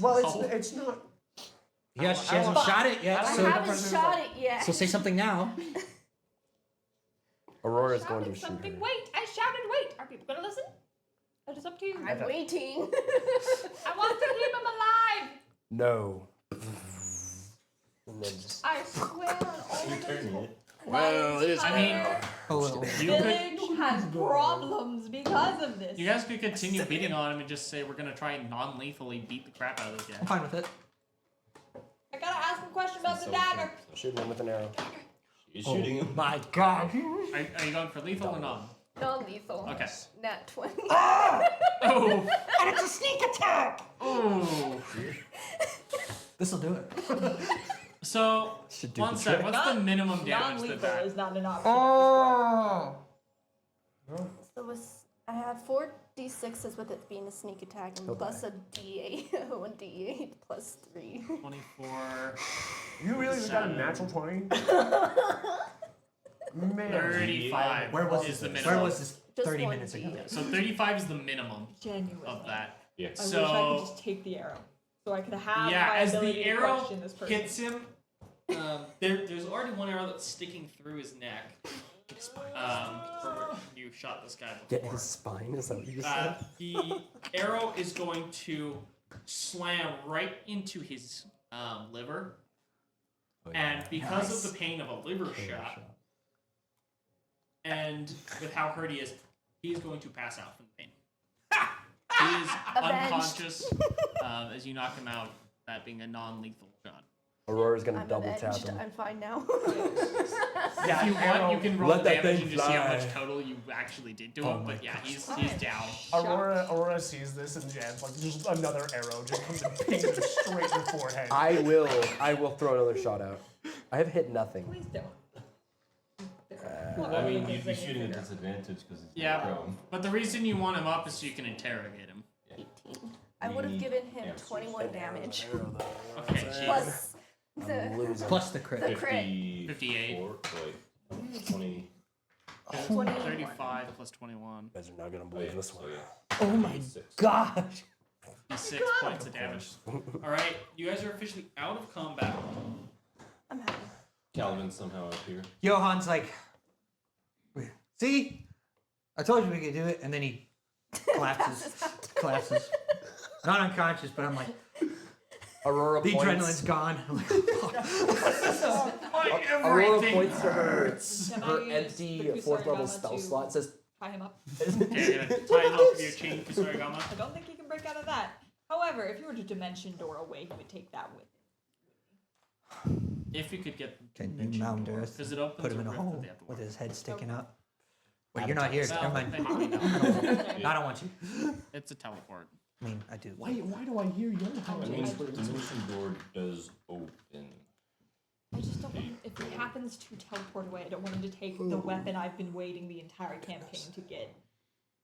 Well, it's not. Yeah, she hasn't shot it yet, I so haven't shot it yet. so say something now. Aurora's going Shouted to shoot something. her. Wait, I shouted wait. Are people gonna listen? That is up to you. I'm waiting. I want to keep him alive. No. And then just I swear on all You're the turning it. Well, it is. I mean, A little. you could, village has problems because of this. you guys could continue beating on him and just say we're gonna try and non-lethally beat the crap out of this I'm guy. fine with it. I gotta ask him a question about the So dagger. Shooting him with an arrow. She's shooting him. My God. Are you going for lethal or non? Non-lethal. Okay. Nat 20. Oh! And it's a sneak attack. Oh! This'll do it. So, Should do one the sec. trick. What's the minimum damage Non-lethal that is not an option. Oh. So I have 4 d6s with it being a sneak attack and plus a d8. 1 d8 plus 3. 24, You really just got a natural 20? Man. 35 Where was is this? the minimum. Where was this Just 30 one minutes ago? d8. So 35 is the minimum Genuinely. of that. Yes. I wish I could So, just take the arrow. So I could have yeah, my as ability the to arrow question this person. hits him, there's already one arrow that's sticking through his neck. From you shot this guy Get before. his spine? Is that what you just said? The arrow is going to slam right into his liver, and because of the pain of a liver shot, and with how hurt he is, he's going to pass out from the pain. He is Avenged. unconscious as you knock him out, that being a non-lethal shot. Aurora's gonna I'm double tap avenged. him. I'm fine now. Yeah, If you want, you can roll Let that damage thing and just see how much fly. total you actually did to Oh him. my But yeah, he's Fine. down. Aurora sees this and Jan's like, just another arrow just comes and pings her straight in the forehead. I will throw another shot out. I have hit nothing. Please don't. I mean, you'd be shooting at disadvantage because he's Yeah. prone. But the reason you want him up is so you can interrogate him. 18. I would have given him 21 damage. Okay, jeez. Plus I'm the losing. Plus the crit. The crit. 58. 20. 21. 35 plus 21. You guys are not gonna Oh, believe yeah, this so one. yeah. Oh my 6. gosh. 6 points of damage. Alright, you guys are officially out of combat. I'm happy. Clavin somehow up here. Johan's like, see? I told you we could do it, and then he collapses. Not unconscious, but I'm like, Aurora the points. adrenaline's gone. I'm like, Aurora points to her Can I use empty the 4th level Kusarigama spell to slot. Says, tie him up. Okay, you're gonna tie him up with your chain Kusarigama. I don't think he can break out of that. However, if you were to dimension door away, he would take that with him. If you could get can you mound earth? because it opens Put him in a rift that hole they have to with work. his head sticking up. Wait, you're not here. Well, Never mind. technically not. I don't want you. It's a teleport. I mean, I do. Why do I hear your I mean, house? dimension door does open. I just don't want him, if he happens to teleport away, I don't want him to take the weapon I've been waiting the entire campaign to get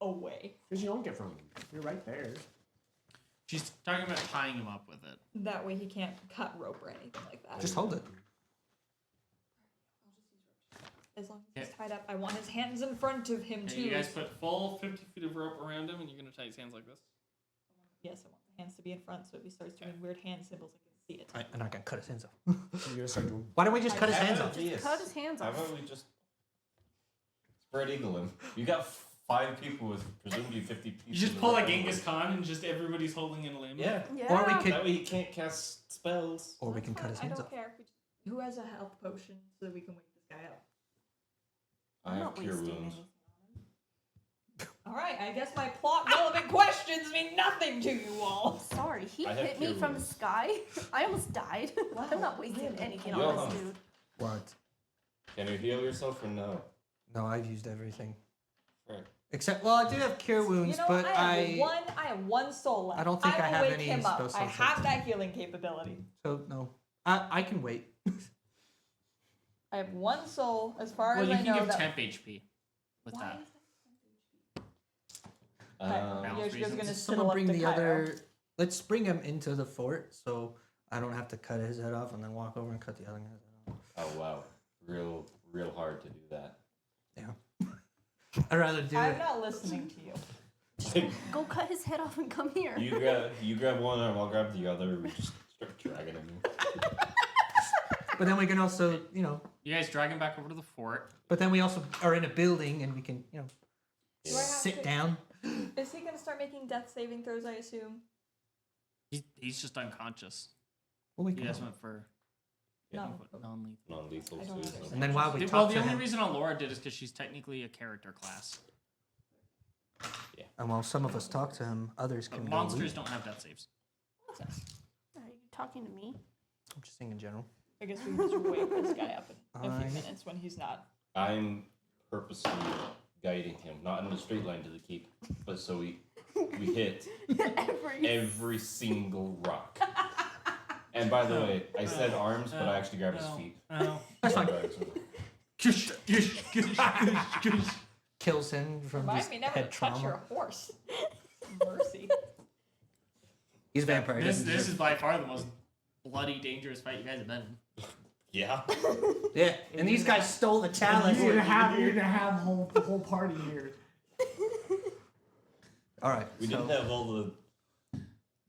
away. Because you don't get from him. You're right there. She's talking about tying him up with it. That way he can't cut rope or anything like that. Just hold it. As long as he's tied up, I want his hands in front of him Okay, too. you guys put full 50 feet of rope around him, and you're gonna tie his hands like this. Yes, I want the hands to be in front, so if he starts doing weird hand symbols, I can see it. I'm not gonna cut his hands off. You're gonna start doing. Why don't we just cut his How hands about off? this? Cut his hands How off. about we just spread eagle him? You got 5 people with presumably 50 pieces. You just of pull a rope. Genghis Khan, and just everybody's holding in a limb. Yeah. Yeah. Or we That could, way he can't cast spells. or we That's can cut fine, his I hands don't off. care. Who has a health potion so that we can wake this guy up? I I'm have not cure wasting wounds. anything. Alright, I guess my plot relevant questions mean nothing to you all. Sorry, he I have hit me cure from the wounds. sky. I almost died. I'm not wasting anything on this dude. What? Can you heal yourself or no? No, I've used everything. Right. Except, well, I do have cure wounds, You know, but I have one soul left. I don't think I will have wake any him up. spell I slots have left. that healing capability. So no, I can wait. I have one soul, as far Well, as you I can know. give that... temp HP with Why that. is Um, that? You're just reasons. gonna Someone fiddle up bring the the Cairo. other. Let's bring him into the fort, so I don't have to cut his head off and then walk over and cut the other guy's head off. oh wow, real hard to do that. Yeah. I'd rather do I'm it. not listening to you. Go cut his head off and come here. You grab one arm, I'll grab the other. We just start dragging him. But then we can also, you know. You guys drag him back over to the fort. But then we also are in a building and we can, you know, Do I have sit to- down. Is he gonna start making death saving throws? I assume. He's just unconscious. Well, we You can. guys went for No. non-lethal. Non-lethal I don't suicide. understand. And then while we Well, talk the to only him, reason Laura did is because she's technically a character class. and while some of us talk to him, others But can go monsters leave. don't have death saves. Are you talking to me? I'm just saying in general. I guess we can just wake this guy up in a few I- minutes when he's not. I'm purposely guiding him, not in a straight line to the keep, but so we hit every single rock. And by the way, I said arms, but I actually grabbed his feet. Oh. That's fine. Gush, gush, gush, gush, gush. Kills him from Remind just me never to head touch your trauma. horse. Mercy. He's a vampire. he This doesn't is deserve- by far the most bloody, dangerous fight you guys have been in. Yeah. Yeah, and these guys stole the chalice. You're gonna have the whole party here. All right. We so- didn't have all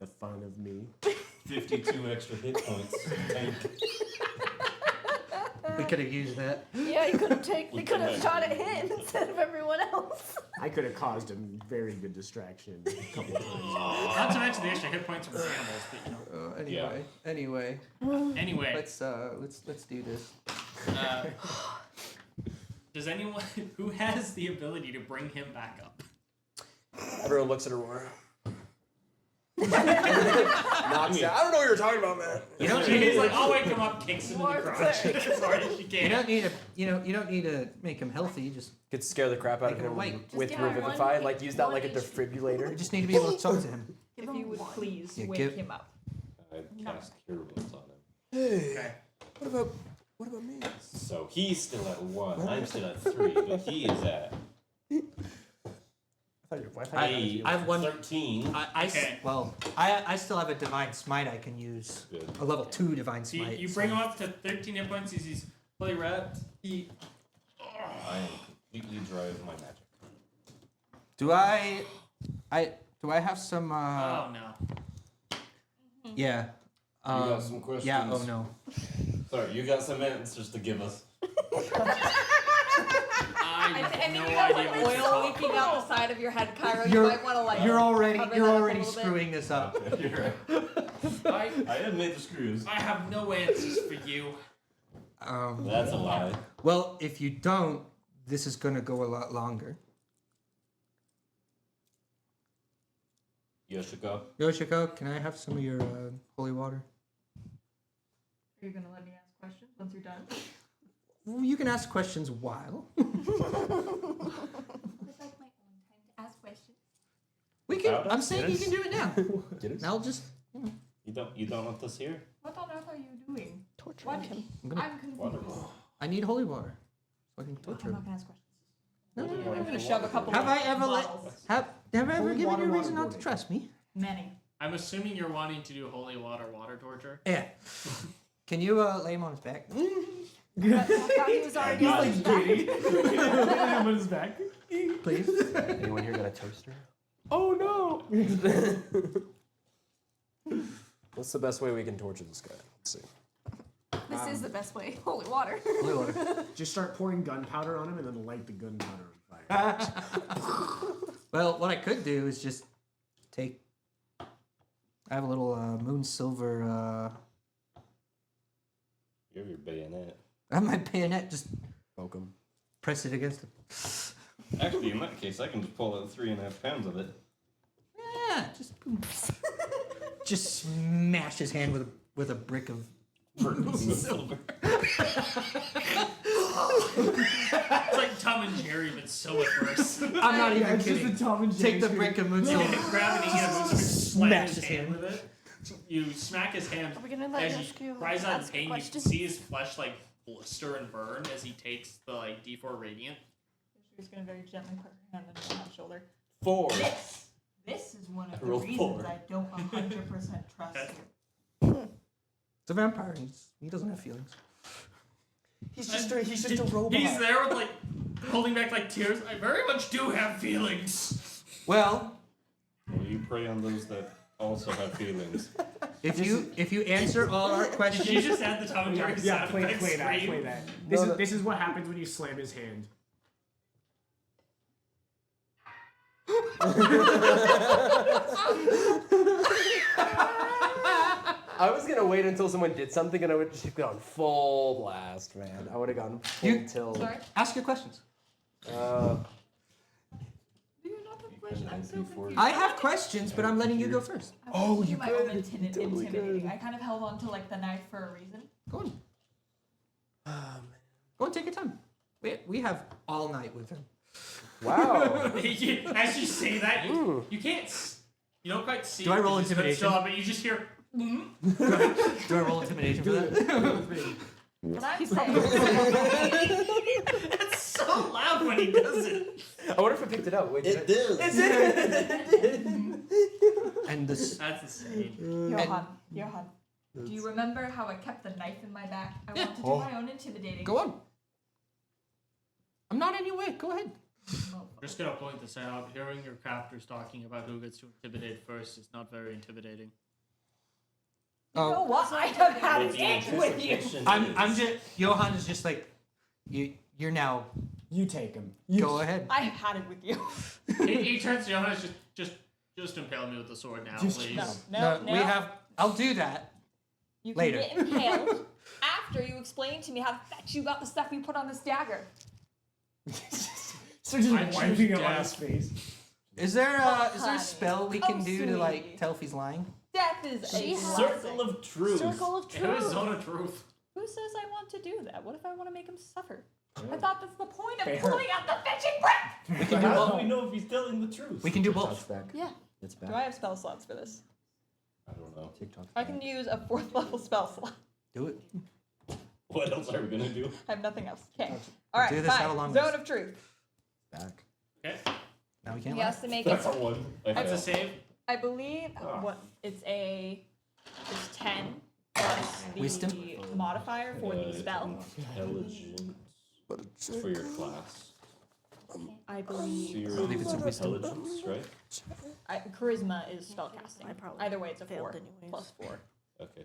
The fun of me. the 52 extra hit points. Tank. We could have used that. Yeah, you could have taken. We They could have could shot have. at him instead of everyone else. I could have caused a very good distraction a couple of times. Not to mention the extra hit points from the animals, but you know. Anyway. Anyway, Let's do this. does anyone who has the ability to bring him back up? Everyone looks at Aurora. Knocks out. I don't know what you're talking about, man. You don't He's need. like, I'll wake him up, kicks him in the More crotch as hard as she You can. don't need to. You don't need to make him healthy. You just Could scare the crap out of Make him him awake. with Just give him Revivify. one- Like use that one like a HP. defibrillator. just need to be able to talk to him. Give If him you would one. please Yeah, wake give- him up. I cast cure wounds on him. Hey, Okay. what about me? So he's still at 1. I'm still at 3, but he is at I have one. 13. Okay. I still have a divine smite I can use. Good. A level 2 divine So smite. you bring him up to 13 hit points. He's fully wrapped. He. I am completely dry of my magic. Do I have some? Oh no. Yeah. You got some questions? Yeah. Oh no. Sorry, you got some answers to give us. I And have then no you got idea like what you're oil talking leaking out the about. side of your head, Cairo. You You're- might want to like. You're cover already that you're up a already little bit. screwing this up. You're right. I have made the screws. I have no answers for you. That's a lie. Well, if you don't, this is gonna go a lot longer. Yoshiko. Yoshiko, can I have some of your holy water? Are you gonna let me ask questions once you're done? Well, you can ask questions while. I'd like my own time to ask questions. We can. Out of I'm saying you can do it now. Get it? I'll just. You don't want this here? What on earth are you doing? Torturing What? him. I'm gonna. I'm confused. Water. I need holy water. So I can torture I'm him. not gonna ask questions. No, no, no, I'm no. gonna shove a couple. Have of I ever let? bottles. Have I ever Holy given water, you a water, reason not to water. trust me? Many. I'm assuming you're wanting to do holy water torture. Yeah. Can you lay him on his back? I thought he was already on his back. Him on his back. Please. Anyone here got a toaster? Oh no! What's the best way we can torture this guy? Let's see. This is the best way. Holy water. Holy water. Just start pouring gunpowder on him and then light the gunpowder on fire. Well, what I could do is just take. I have a little moon silver. You have your bayonet. I have my bayonet. Just Welcome. press it against him. Actually, in that case, I can just pull out 3.5 pounds of it. Yeah, just boom. Just smash his hand with a brick of silver. It's like Tom and Jerry, but so much worse. I'm not even it's just kidding. the Tom and Take the Jerry brick of moon Yeah, silver. grab it and you smash Smash his his hand hand. with it. You smack his hand. Are we gonna let As Yoshiko he cries out in ask pain, you can questions? see his flesh like blister and burn as he takes the like D4 radiant. She's gonna very gently put her hand on my shoulder. 4. This is one of the rolled reasons 4. I don't 100% trust Okay. you. It's a vampire. He doesn't have feelings. He's just a robot. He's there with like holding back like tears. I very much do have feelings. Well, Well, you prey on those that also have feelings. if you answer all our Did you questions, just add the Tom and Jerry Yeah, sound play effect that, scream? play that. No, This is what happens when you slam his hand. I was gonna wait until someone did something and I would just have gone full blast, man. I would have gone full You- tilt. Sorry? ask your questions. Do you not have questions? I'm so confused. I have questions, but I'm letting you go first. Oh, you you my could. own You totally intimidating. could. I kind of held on to like the knife for a reason. Go on. Go and take your time. We have all night with him. Wow. As you say that, you can't. You don't quite see. Do I roll because it's been intimidation? still up, but you just hear. Do I roll intimidation for that? But I'm He's saying, It's so loud when he does it. I wonder if I picked it up. Wait, did I? does. And this. That's insane. Johan, do you remember how I kept the knife in my back? I want to do Oh. my own intimidating. Go on. I'm not in your way. Go ahead. I'm just gonna point this out. Hearing your captors talking about who gets to intimidate first is not very intimidating. You know Oh, what? I have had With the it with you. anticipation I'm is- just. Johan is just like, you're now. You take him. Go ahead. I have had it with you. He turns to Jonas. Just impale me with the sword now, please. No. We have. I'll do that. You can later. get impaled after you explain to me how that you got the stuff you put on this dagger. So just I choose wiping it on death. his face. Is there a honey. spell we can Oh, do to like sweetie. tell if he's lying? Death is She a has- Circle of truth. Circle of It is truth. zone of truth. Who says I want to do that? What if I want to make him suffer? I thought that's the point of Fair. pulling out the fetching breath. We can do How do both. we know if he's telling the truth? We can do both. TikTok's back. Yeah. It's Do back. I have spell slots for this? I don't know. TikTok's I back. can use a 4th level spell slot. Do it. What else are we gonna do? I have nothing else. Okay. All right. Do this fine. how long Zone is- of truth. Back. Okay, Now we can't He lie. has to make That's it. a one. that's a failed. save. I believe Ah. it's 10 plus the Wisdom? modifier for the spell. Intelligence for your class. I So believe you're believe it's a wisdom. intelligence, right? charisma is spellcasting. I probably Either way, it's a failed 4 anyways. plus 4. Okay.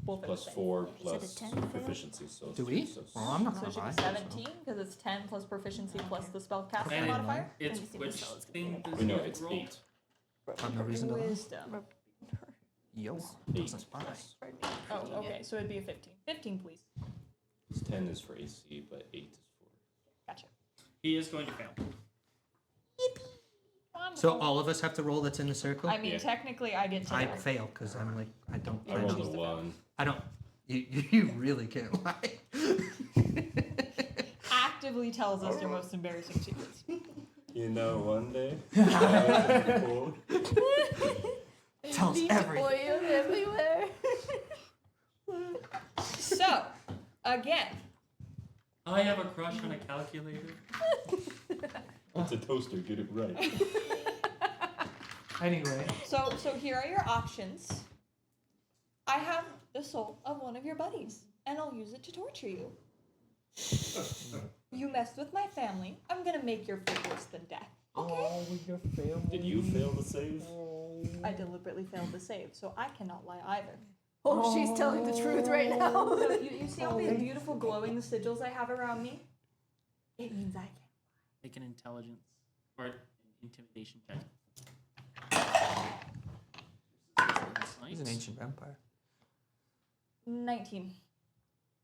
Both are Plus the same. 4 Is it a plus 10 fail? proficiency. So Do we? So Well, I'm not So gonna it should lie. be 17 because it's 10 plus proficiency plus the spellcaster And modifier. It's Let me see which what spell it's gonna thing be. does we know it it's roll? 8. I've no reason to lie. Wisdom. Yo, 8 that's fine. plus. Oh, okay. So it'd be a 15. 15, please. 10 is for AC, but 8 is for. Gotcha. He is going to fail. So all of us have to roll that's in the circle? I mean, Yeah. technically, I get to I know. fail because I'm like, I don't. You I I rolled don't. a 1. I don't. You really can't lie. Actively tells us your most embarrassing secrets. You know, one day. Tells Deep everything. oil everywhere. So, again, I have a crush on a calculator. It's a toaster, get it right. Anyway. so here are your options. I have the soul of one of your buddies, and I'll use it to torture you. You messed with my family. I'm gonna make your fate worse than death. Okay. Oh, with your family. Did you fail the save? I deliberately failed the save, so I cannot lie either. Oh, she's telling the truth right now. So you see all these beautiful glowing sigils I have around me? It means I can. Make an intelligence or an intimidation check. He's an ancient vampire. 19.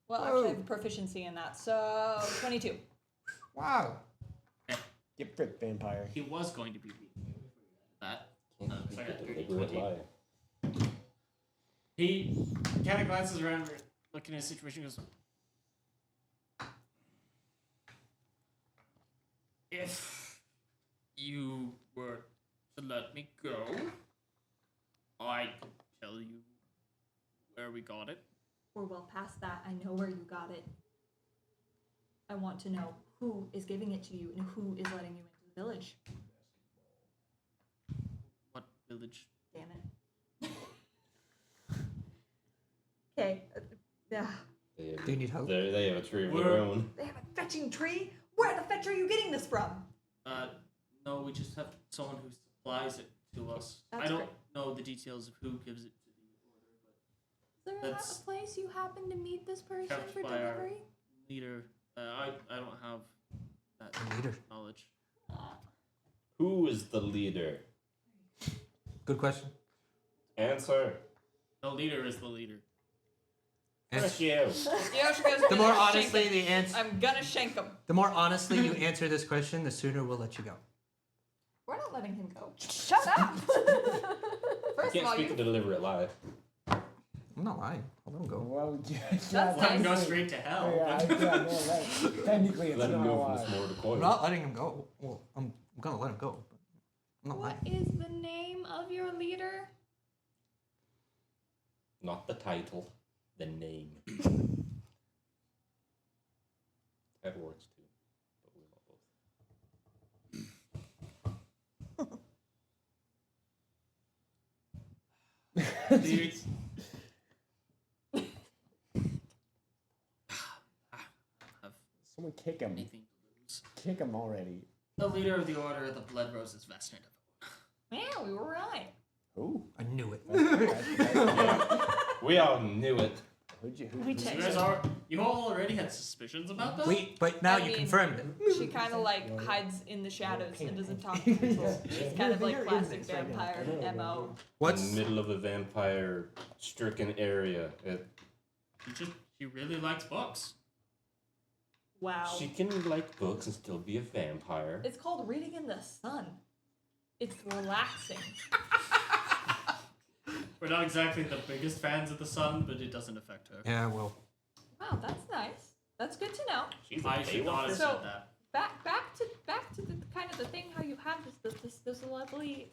Well, actually, I have proficiency in that, so 22. Wow. Get fit, vampire. He was going to be weak. That. So I got Deliberate 20. lie. He kind of glances around, looking at his situation, and goes, if you were to let me go, I could tell you where we got it. We're well past that. I know where you got it. I want to know who is giving it to you and who is letting you into the village. What village? Damn it. Okay. Yeah. Do you need help? They have a tree of We're- their own. They have a fetching tree? Where the fetch are you getting this from? No, we just have someone who supplies it to us. That's I don't great. know the details of who gives it to the order, Is there That's- a place you happen to meet this person Kept for by our- delivery? but leader, I don't have that The leader. knowledge. Who is the leader? Good question. Answer. The leader is the leader. Frick you. The more honestly the answer, I'm gonna shank him. the more honestly you answer this question, the sooner we'll let you go. We're not letting him go. Shut up! First of Can't all, speak a deliberate lie. I'm not lying. I'll let him go. Well, yeah, That's Let him nice. go straight to hell. Yeah, but- technically it's Let him not go a from lie. the small to I'm coil. not letting him go. Well, I'm gonna let him go. But I'm not What lying. is the name of your leader? Not the title, the name. That works too, but we're not both. Dude, have Someone kick him. anything to lose. Kick him already. The leader of the Order of the Blood Roses Vested. Yeah, we were right. Ooh. I knew it. We all knew it. We You checked guys it. you all already had suspicions about that? But now I you mean, confirmed it. She kind of like hides in the shadows and doesn't talk to people. She's kind of like classic vampire MO. What's In the middle of a vampire-stricken area. She really likes books. Wow. She can like books and still be a vampire. It's called reading in the sun. It's relaxing. We're not exactly the biggest fans of the sun, but it doesn't affect her. yeah? Well, Wow, that's nice. That's good to know. She's a I should not have So- said that. Back to the kind of the thing how you have this lovely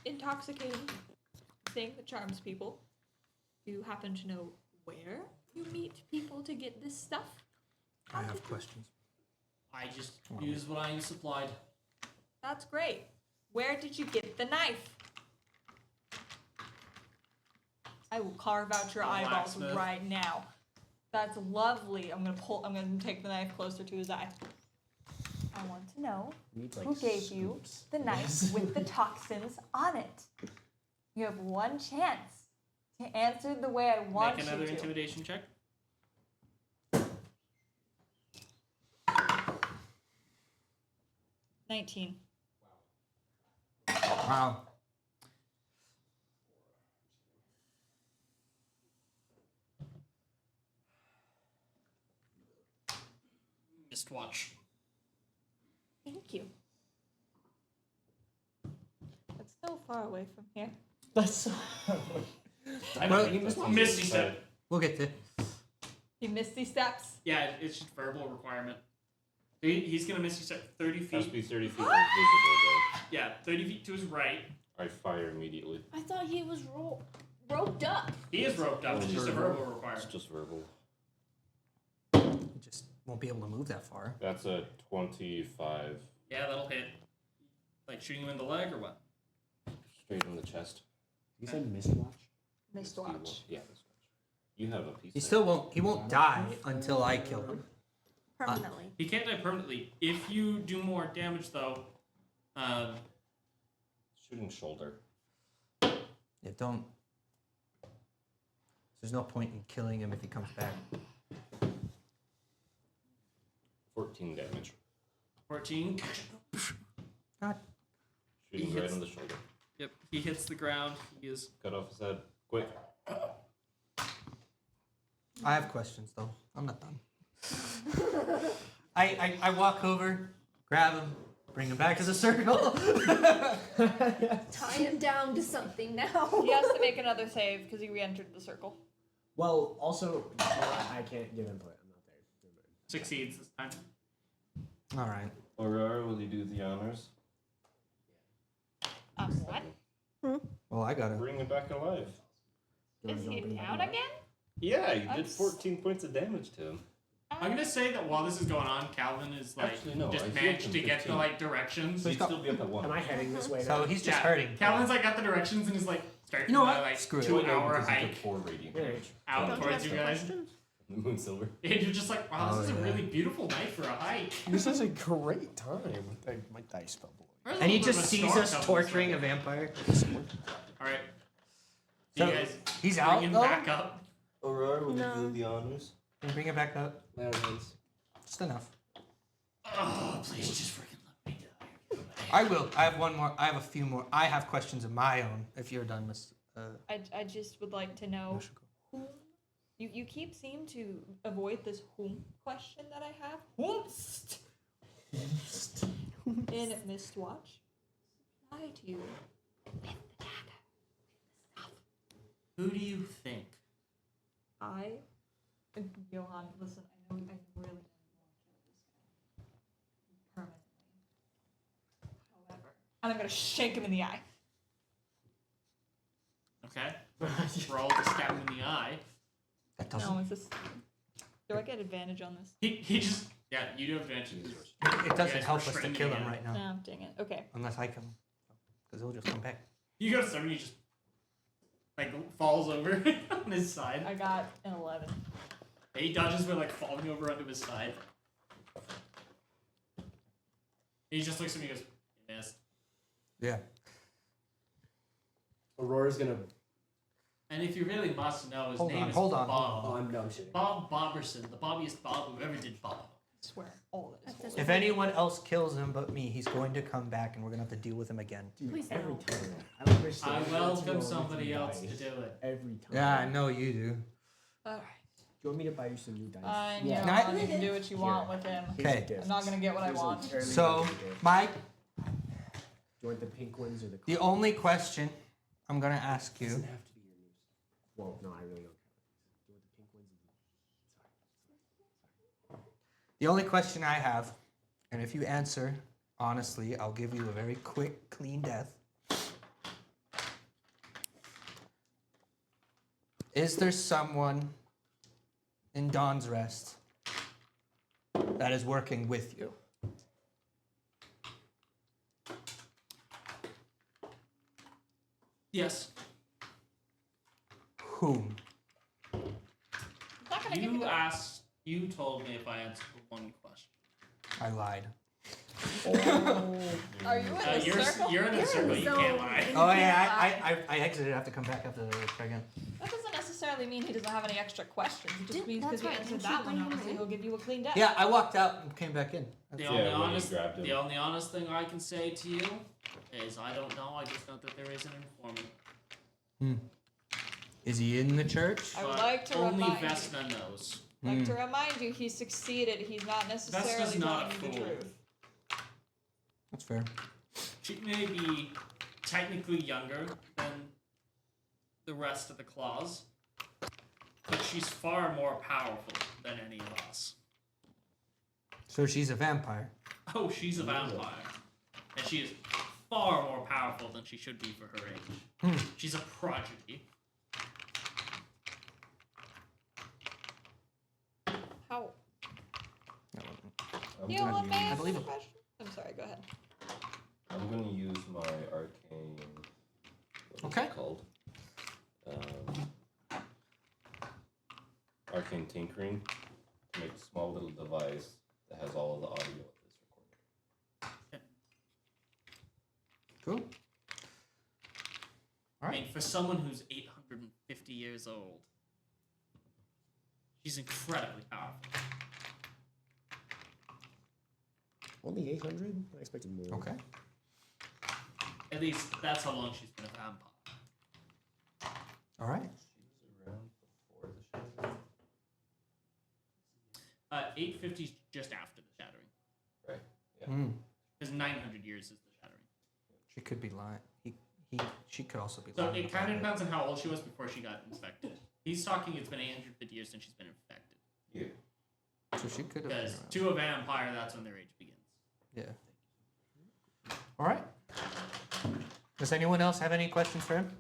intoxicating thing that charms people. Do you happen to know where you meet people to get this stuff? I have questions. I just use what I supplied. That's great. Where did you get the knife? I will carve out your The eyeballs blacksmith. right now. That's lovely. I'm gonna take the knife closer to his eye. I want to know who gave you the knife with the toxins on it. You have one chance answered the way I want Make you another to. intimidation check. 19. Wow. Just watch. Thank you. It's so far away from here. That's so. Misty step. We'll get there. He misty steps. Yeah, it's just verbal requirement. He's gonna misty step 30 Has to feet. be 30 feet invisible, Yeah, 30 feet to his right. though. I fire immediately. I thought he was roped up. He is roped up. It's just a verbal It's requirement. just verbal. You just won't be able to move that far. That's a 25. Yeah, that'll hit. Like shooting him in the leg or what? Straight in the chest. You said Mistwatch? Mistwatch. Yeah, Mistwatch. You have a piece. He there. still won't. He won't die until I kill him. Permanently. He can't die permanently. If you do more damage, though, Shooting shoulder. Yeah, don't. There's no point in killing him if he comes back. 14 damage. 14. God. Shooting He right hits- on the shoulder. Yep, he hits the ground. He is. Cut off his head. Quick. I have questions though. I'm not done. I walk over, grab him, bring him back to the circle. Tie him down to something now. He has to make another save because he re-entered the circle. Well, also, I can't give input. I'm not there. Succeeds this time. All right. Aurora, will you do the honors? What? Well, I gotta. Bring him back alive. Is he down again? Yeah, you did That's- 14 points of damage to him. I'm gonna say that while this is going on, Calvin is like Actually, no, I just healed managed him to get the 15. like directions. So he'd still be up at 1. Am I heading this way now? So he's just Yeah, hurting. Calvin's like got the directions and he's like starting You know the, what? like Screw it. 2 hour Because he hike took 4 radiant Yeah. damage. out Don't you towards have you some guys. questions? The moon silver. And you're just like, wow, this Oh, is a yeah. really beautiful night for a hike. This is a great time. My dice fell below. There's a And he little bit just of a sees storm us coming torturing this a way. vampire. All right. So, you guys he's bring out him though? back up. Aurora, will No. you do the honors? Can you bring it back up? There it is. Just enough. Oh, please just freaking let me die. I will. I have one more. I have a few more. I have questions of my own. If you're done, Miss. I just would like to know whom. You keep seem to avoid this whom question that I have. Whomst. In Mistwatch. Lie to you. With the dagger. Who do you think? Johan, listen, I really don't want to kill this guy. Permanently. However. And I'm gonna shake him in the eye. Okay. Roll to stab him in the eye. That doesn't. No, it's just. Do I get advantage on this? He just yeah, you do have advantage. It doesn't guys help were us to straining kill him again. right now, No, dang it. Okay. unless I kill him, because he'll just come back. You go to somebody, he just like falls over on his side. I got an 11. He dodges by like falling over onto his side. He just looks at me and goes, "You missed." Yeah. Aurora's gonna. And if you really must know, his Hold name on, is hold on. Bob. Oh, I'm shitting. Bob Boberson, the bobbiest Bob who ever did Bob. I swear, all of this. If anyone else kills him but me, he's going to come back, and we're gonna have to deal with him again. Dude, Please every no. time. I don't I understand. welcome somebody else to do it. Every time. Yeah, I know you do. Alright. Do you want me to buy you some new dice? Fine, Yeah. Johan, you can do what you want with him. Here's a Okay. gift. I'm not gonna get what I Here's a want. fairly So, good gift. my Do you want the pink ones or the? the only question I'm gonna ask you. Doesn't have to be your new stuff. Well, no, I really don't care. Do you want the pink ones or the? The only question I have, and if you answer honestly, I'll give you a very quick, clean death. Is there someone in Dawn's Rest that is working with you? Yes. Whom? I'm not gonna give you You that. asked. You told me if I answered one question. I lied. Are you in the circle? You're in the circle. You can't lie. Oh yeah, I exited. I have to come back after the try again. That doesn't necessarily mean he doesn't have any extra questions. It just Did- means because that's you right, answered didn't she that one, bring him obviously in? he'll give you a clean death. Yeah, I walked out and came back in. The Yeah, only when you honest, grabbed him. the only honest thing I can say to you is I don't know. I just know that there is an informant. Is he in the church? I would But like to only remind you. Vesna knows. Like to remind you, he succeeded. He's not necessarily not telling a you the fool. truth. That's fair. She may be technically younger than the rest of the claws, but she's far more powerful than any of us. So she's a vampire. Oh, she's a vampire. And she is far more powerful than she should be for her age. She's a prodigy. How? I'm You gonna want me use- to believe answer him. the question? I'm sorry, go ahead. I'm gonna use my arcane. What is Okay. it called? Arcane tinkering to make a small little device that has all of the audio of this recording. Cool. I mean, for someone who's 850 years old, she's incredibly powerful. Only 800? I expected more. Okay. At least that's how long she's been a vampire. All right. She was around before the shattering. 850 is just after the shattering. Right. Yeah. Because 900 years is the shattering. She could be lying. She could also be So lying. it kind of depends on how old she was before she got infected. He's talking it's been 850 years since she's been infected. Yeah. So she could have been Because around. to a vampire, that's when their age begins. Yeah. All right. Does anyone else have any questions for him?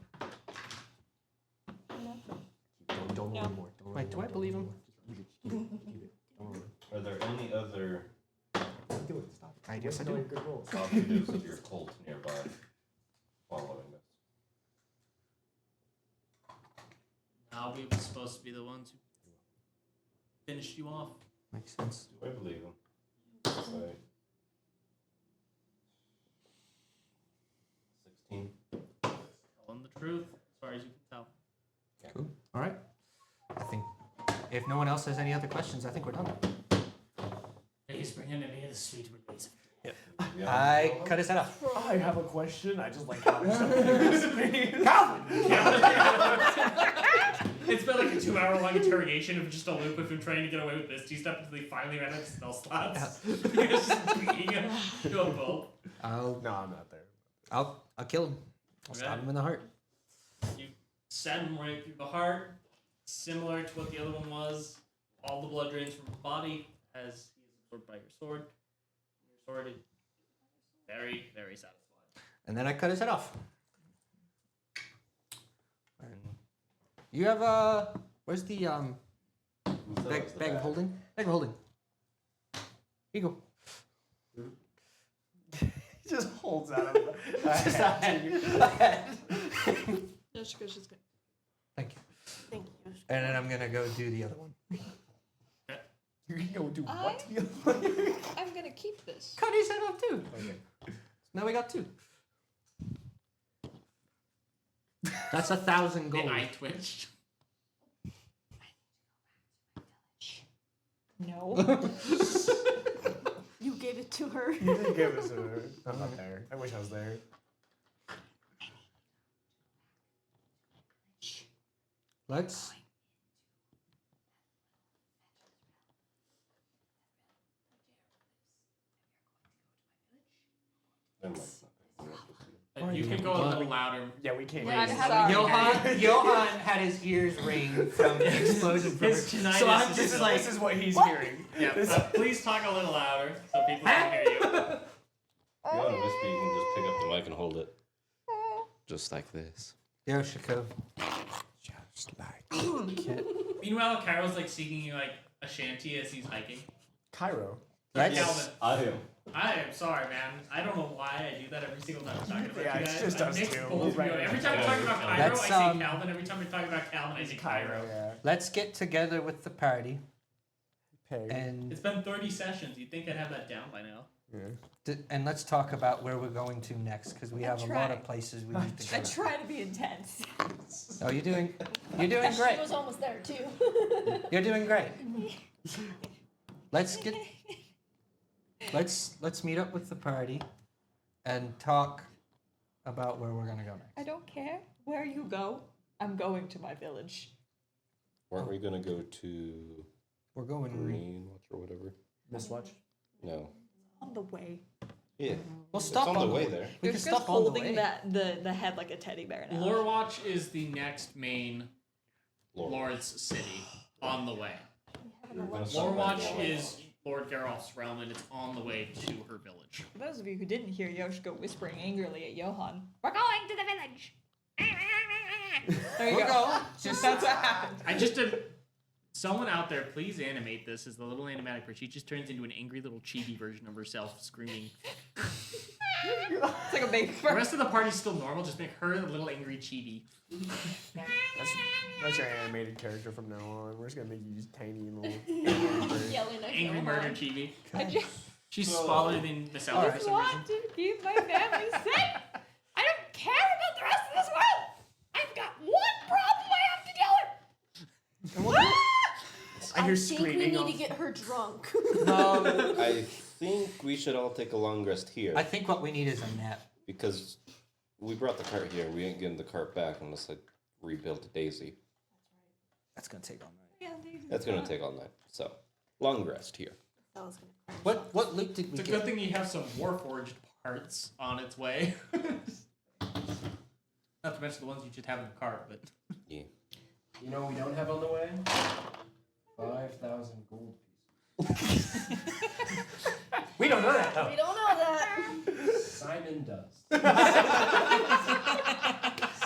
Don't No. worry more. Don't worry Wait, do more, I don't believe worry him? more. Just keep it. Keep it. Don't worry. Are there any other Do it. Stop it. I guess I Wasting all do. your good rolls. operatives of your cult nearby following this? Now we were supposed to be the ones who finished you off. Makes sense. Do I believe him? Sorry. 16. Telling the truth, as far as you can tell. Cool. All right. I think if no one else has any other questions, I think we're done. He's bringing me the sweet release. I cut his head off. I have a question. I just like how It's been like a 2-hour-long interrogation of just a loop of him trying to get away with this two-step until he finally ran out of spell slots. You're just beating him to a pulp. I'll No, I'm not there. I'll kill him. I'll Okay. stab him in the heart. You send him right through the heart, similar to what the other one was. All the blood drains from his body as he is absorbed by your sword. Your sword is very, very satisfying. And then I cut his head off. And you have where's the bag of holding? Bag of holding. Here you go. He just holds out of Just a head. Yeah, she goes, she's good. Thank you. Thank you. And then I'm gonna go do the other one. You can go do I- what? I'm gonna keep this. Cut his head off too. Okay. Now we got 2. That's 1,000 The gold. eye twitched. No. You gave it to her. You did give us a. I'm not there. I wish I was there. Let's. Never mind. You can go a little louder. Yeah, we can't. Yeah, hear I'm you. sorry. Johann had his ears ring from the explosion. From His her. tinnitus So I'm is just still- like, This is what he's hearing. Yeah, please talk a little louder so people can hear you. If you want to whisper, you can just pick up the mic and hold it. Just like this. Yoshiko. Just like Meanwhile, Cairo's like singing you like a shanty as he's hiking. Cairo. Right? Calvin, I am. I am sorry, man. I don't know why I do that every single time I'm talking about Yeah, you it's guys. just I us mix two. both of you. Right. Every time I'm talking about Cairo, That's, I say Calvin. Every time I'm talking about Calvin, I say Cairo. Yeah. Let's get together with the party. Peg. And It's been 30 sessions. You'd think I'd have that down by now. And let's talk about where we're going to next, because we have a lot of places we need to I go. try to be intense. Oh, you're doing She great. was almost there too. You're doing great. Let's meet up with the party and talk about where we're gonna go next. I don't care where you go. I'm going to my village. Weren't we gonna go to We're going. Greenwatch or whatever? Mistwatch? No. On the way. Yeah. We'll stop on the way there. We You're can just stop on the holding way. the head like a teddy bear now. Lore Watch is the next main Lord. Lord's city on the way. We're gonna Lore stop Watch by the is Lord Geralf's realm, and it's on the way to her village. For those of you who didn't hear Yoshiko whispering angrily at Johan, we're going to the village. There you go. Just that's what happened. I just someone out there, please animate this as the little animatic where she just turns into an angry little chibi version of herself screaming. It's like a baby The bird. rest of the party's still normal, just make her a little angry chibi. That's your animated character from now on. We're just gonna make you just tiny and little. Yelling at Angry Johan. murder chibi. I just She's smaller than the South for some reason. want to keep my family safe. I don't care about the rest of this world. I've got one problem I have to deal with. I hear think we screaming. need off- to get her drunk. No, I think we should all take a long rest here I think what we need is a nap. because we brought the cart here. We ain't getting the cart back unless I rebuild Daisy. That's gonna take all night. That's gonna take all night. So, long rest here. That was gonna crash. What loot did we It's a get? good thing you have some Warforged parts on its way. Not to mention the ones you just have in the cart, but Yeah. You know what we don't have on the way? 5,000 gold pieces. We don't know that. We don't know that. Simon does.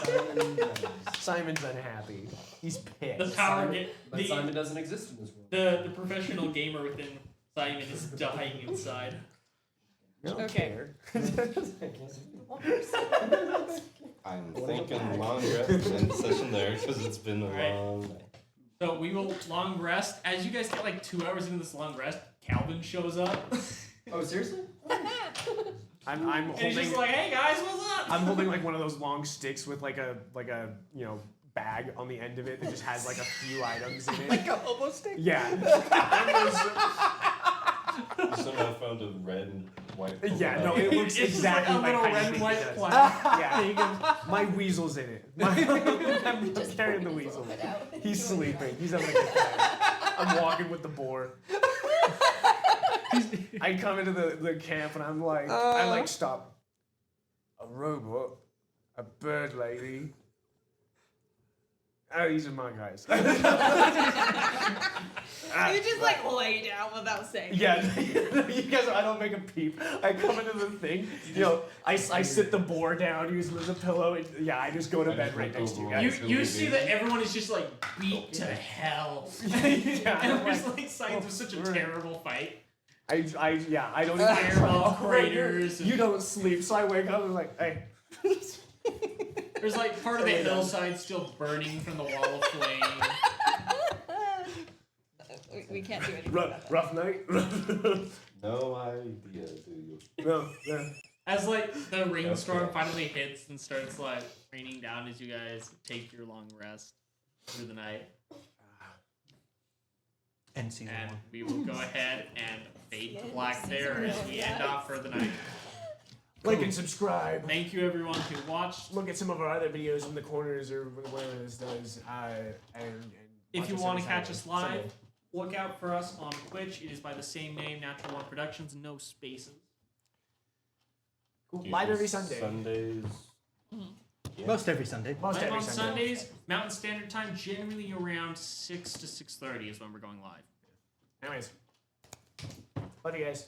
Simon does. Simon's unhappy. He's pissed. the power Simon- get But the, Simon doesn't exist in this world. the professional gamer within Simon is dying inside. I don't Okay. care. I'm thinking long rest and session there because it's been a Alright. long night. So we will long rest. As you guys get like 2 hours into this long rest, Calvin shows up. Oh, seriously? I'm And he's holding. just like, hey guys, what's up? I'm holding like one of those long sticks with like a bag on the end of it that just has like a few items in it. Like a hobo stick? Yeah. You somehow found a red and white. Yeah, no, polka it dot. looks It's just like exactly a little like how red you and think white it does. plaque. Yeah, my weasel's in it. I'm carrying the weasel. Throw it out. He's sleeping. He's having a good time. I'm walking with the boar. I come into the camp and I'm like, I like stop. A robot, a bird lady. Oh, these are my guys. You just like lay down without saying. Yeah, you guys, I don't make a peep. I come into the thing, I sit the boar down, use him as a pillow, and yeah, I just go to bed right next to you guys. You see that everyone is just like beat to hell. Yeah, And I'm there's like, like signs of such a terrible fight. I don't even Fireball craters. You don't sleep, so I wake up and I'm like, hey. There's like part of the hillside still burning from the wall of flame. We can't do anything. Rough night? No idea, do you? No, no. As like the rainstorm finally hits and starts like raining down as you guys take your long rest through the night. End season And 1. we will go ahead and fade to black there as we end off for the night. Like and subscribe. Thank you everyone who watched. Look at some of our other videos in the corners or whatever this does. And If watch you us want to every catch us Sunday. live, look out for us on Twitch. It is by the same name, Natural One Productions, no spaces. Cool. Live every Sunday. Sundays. Yeah. Most every Sunday. Most Live every on Sunday. Sundays, Mountain Standard Time, generally around 6 to 6:30 is when we're going live. Anyways. Love you guys.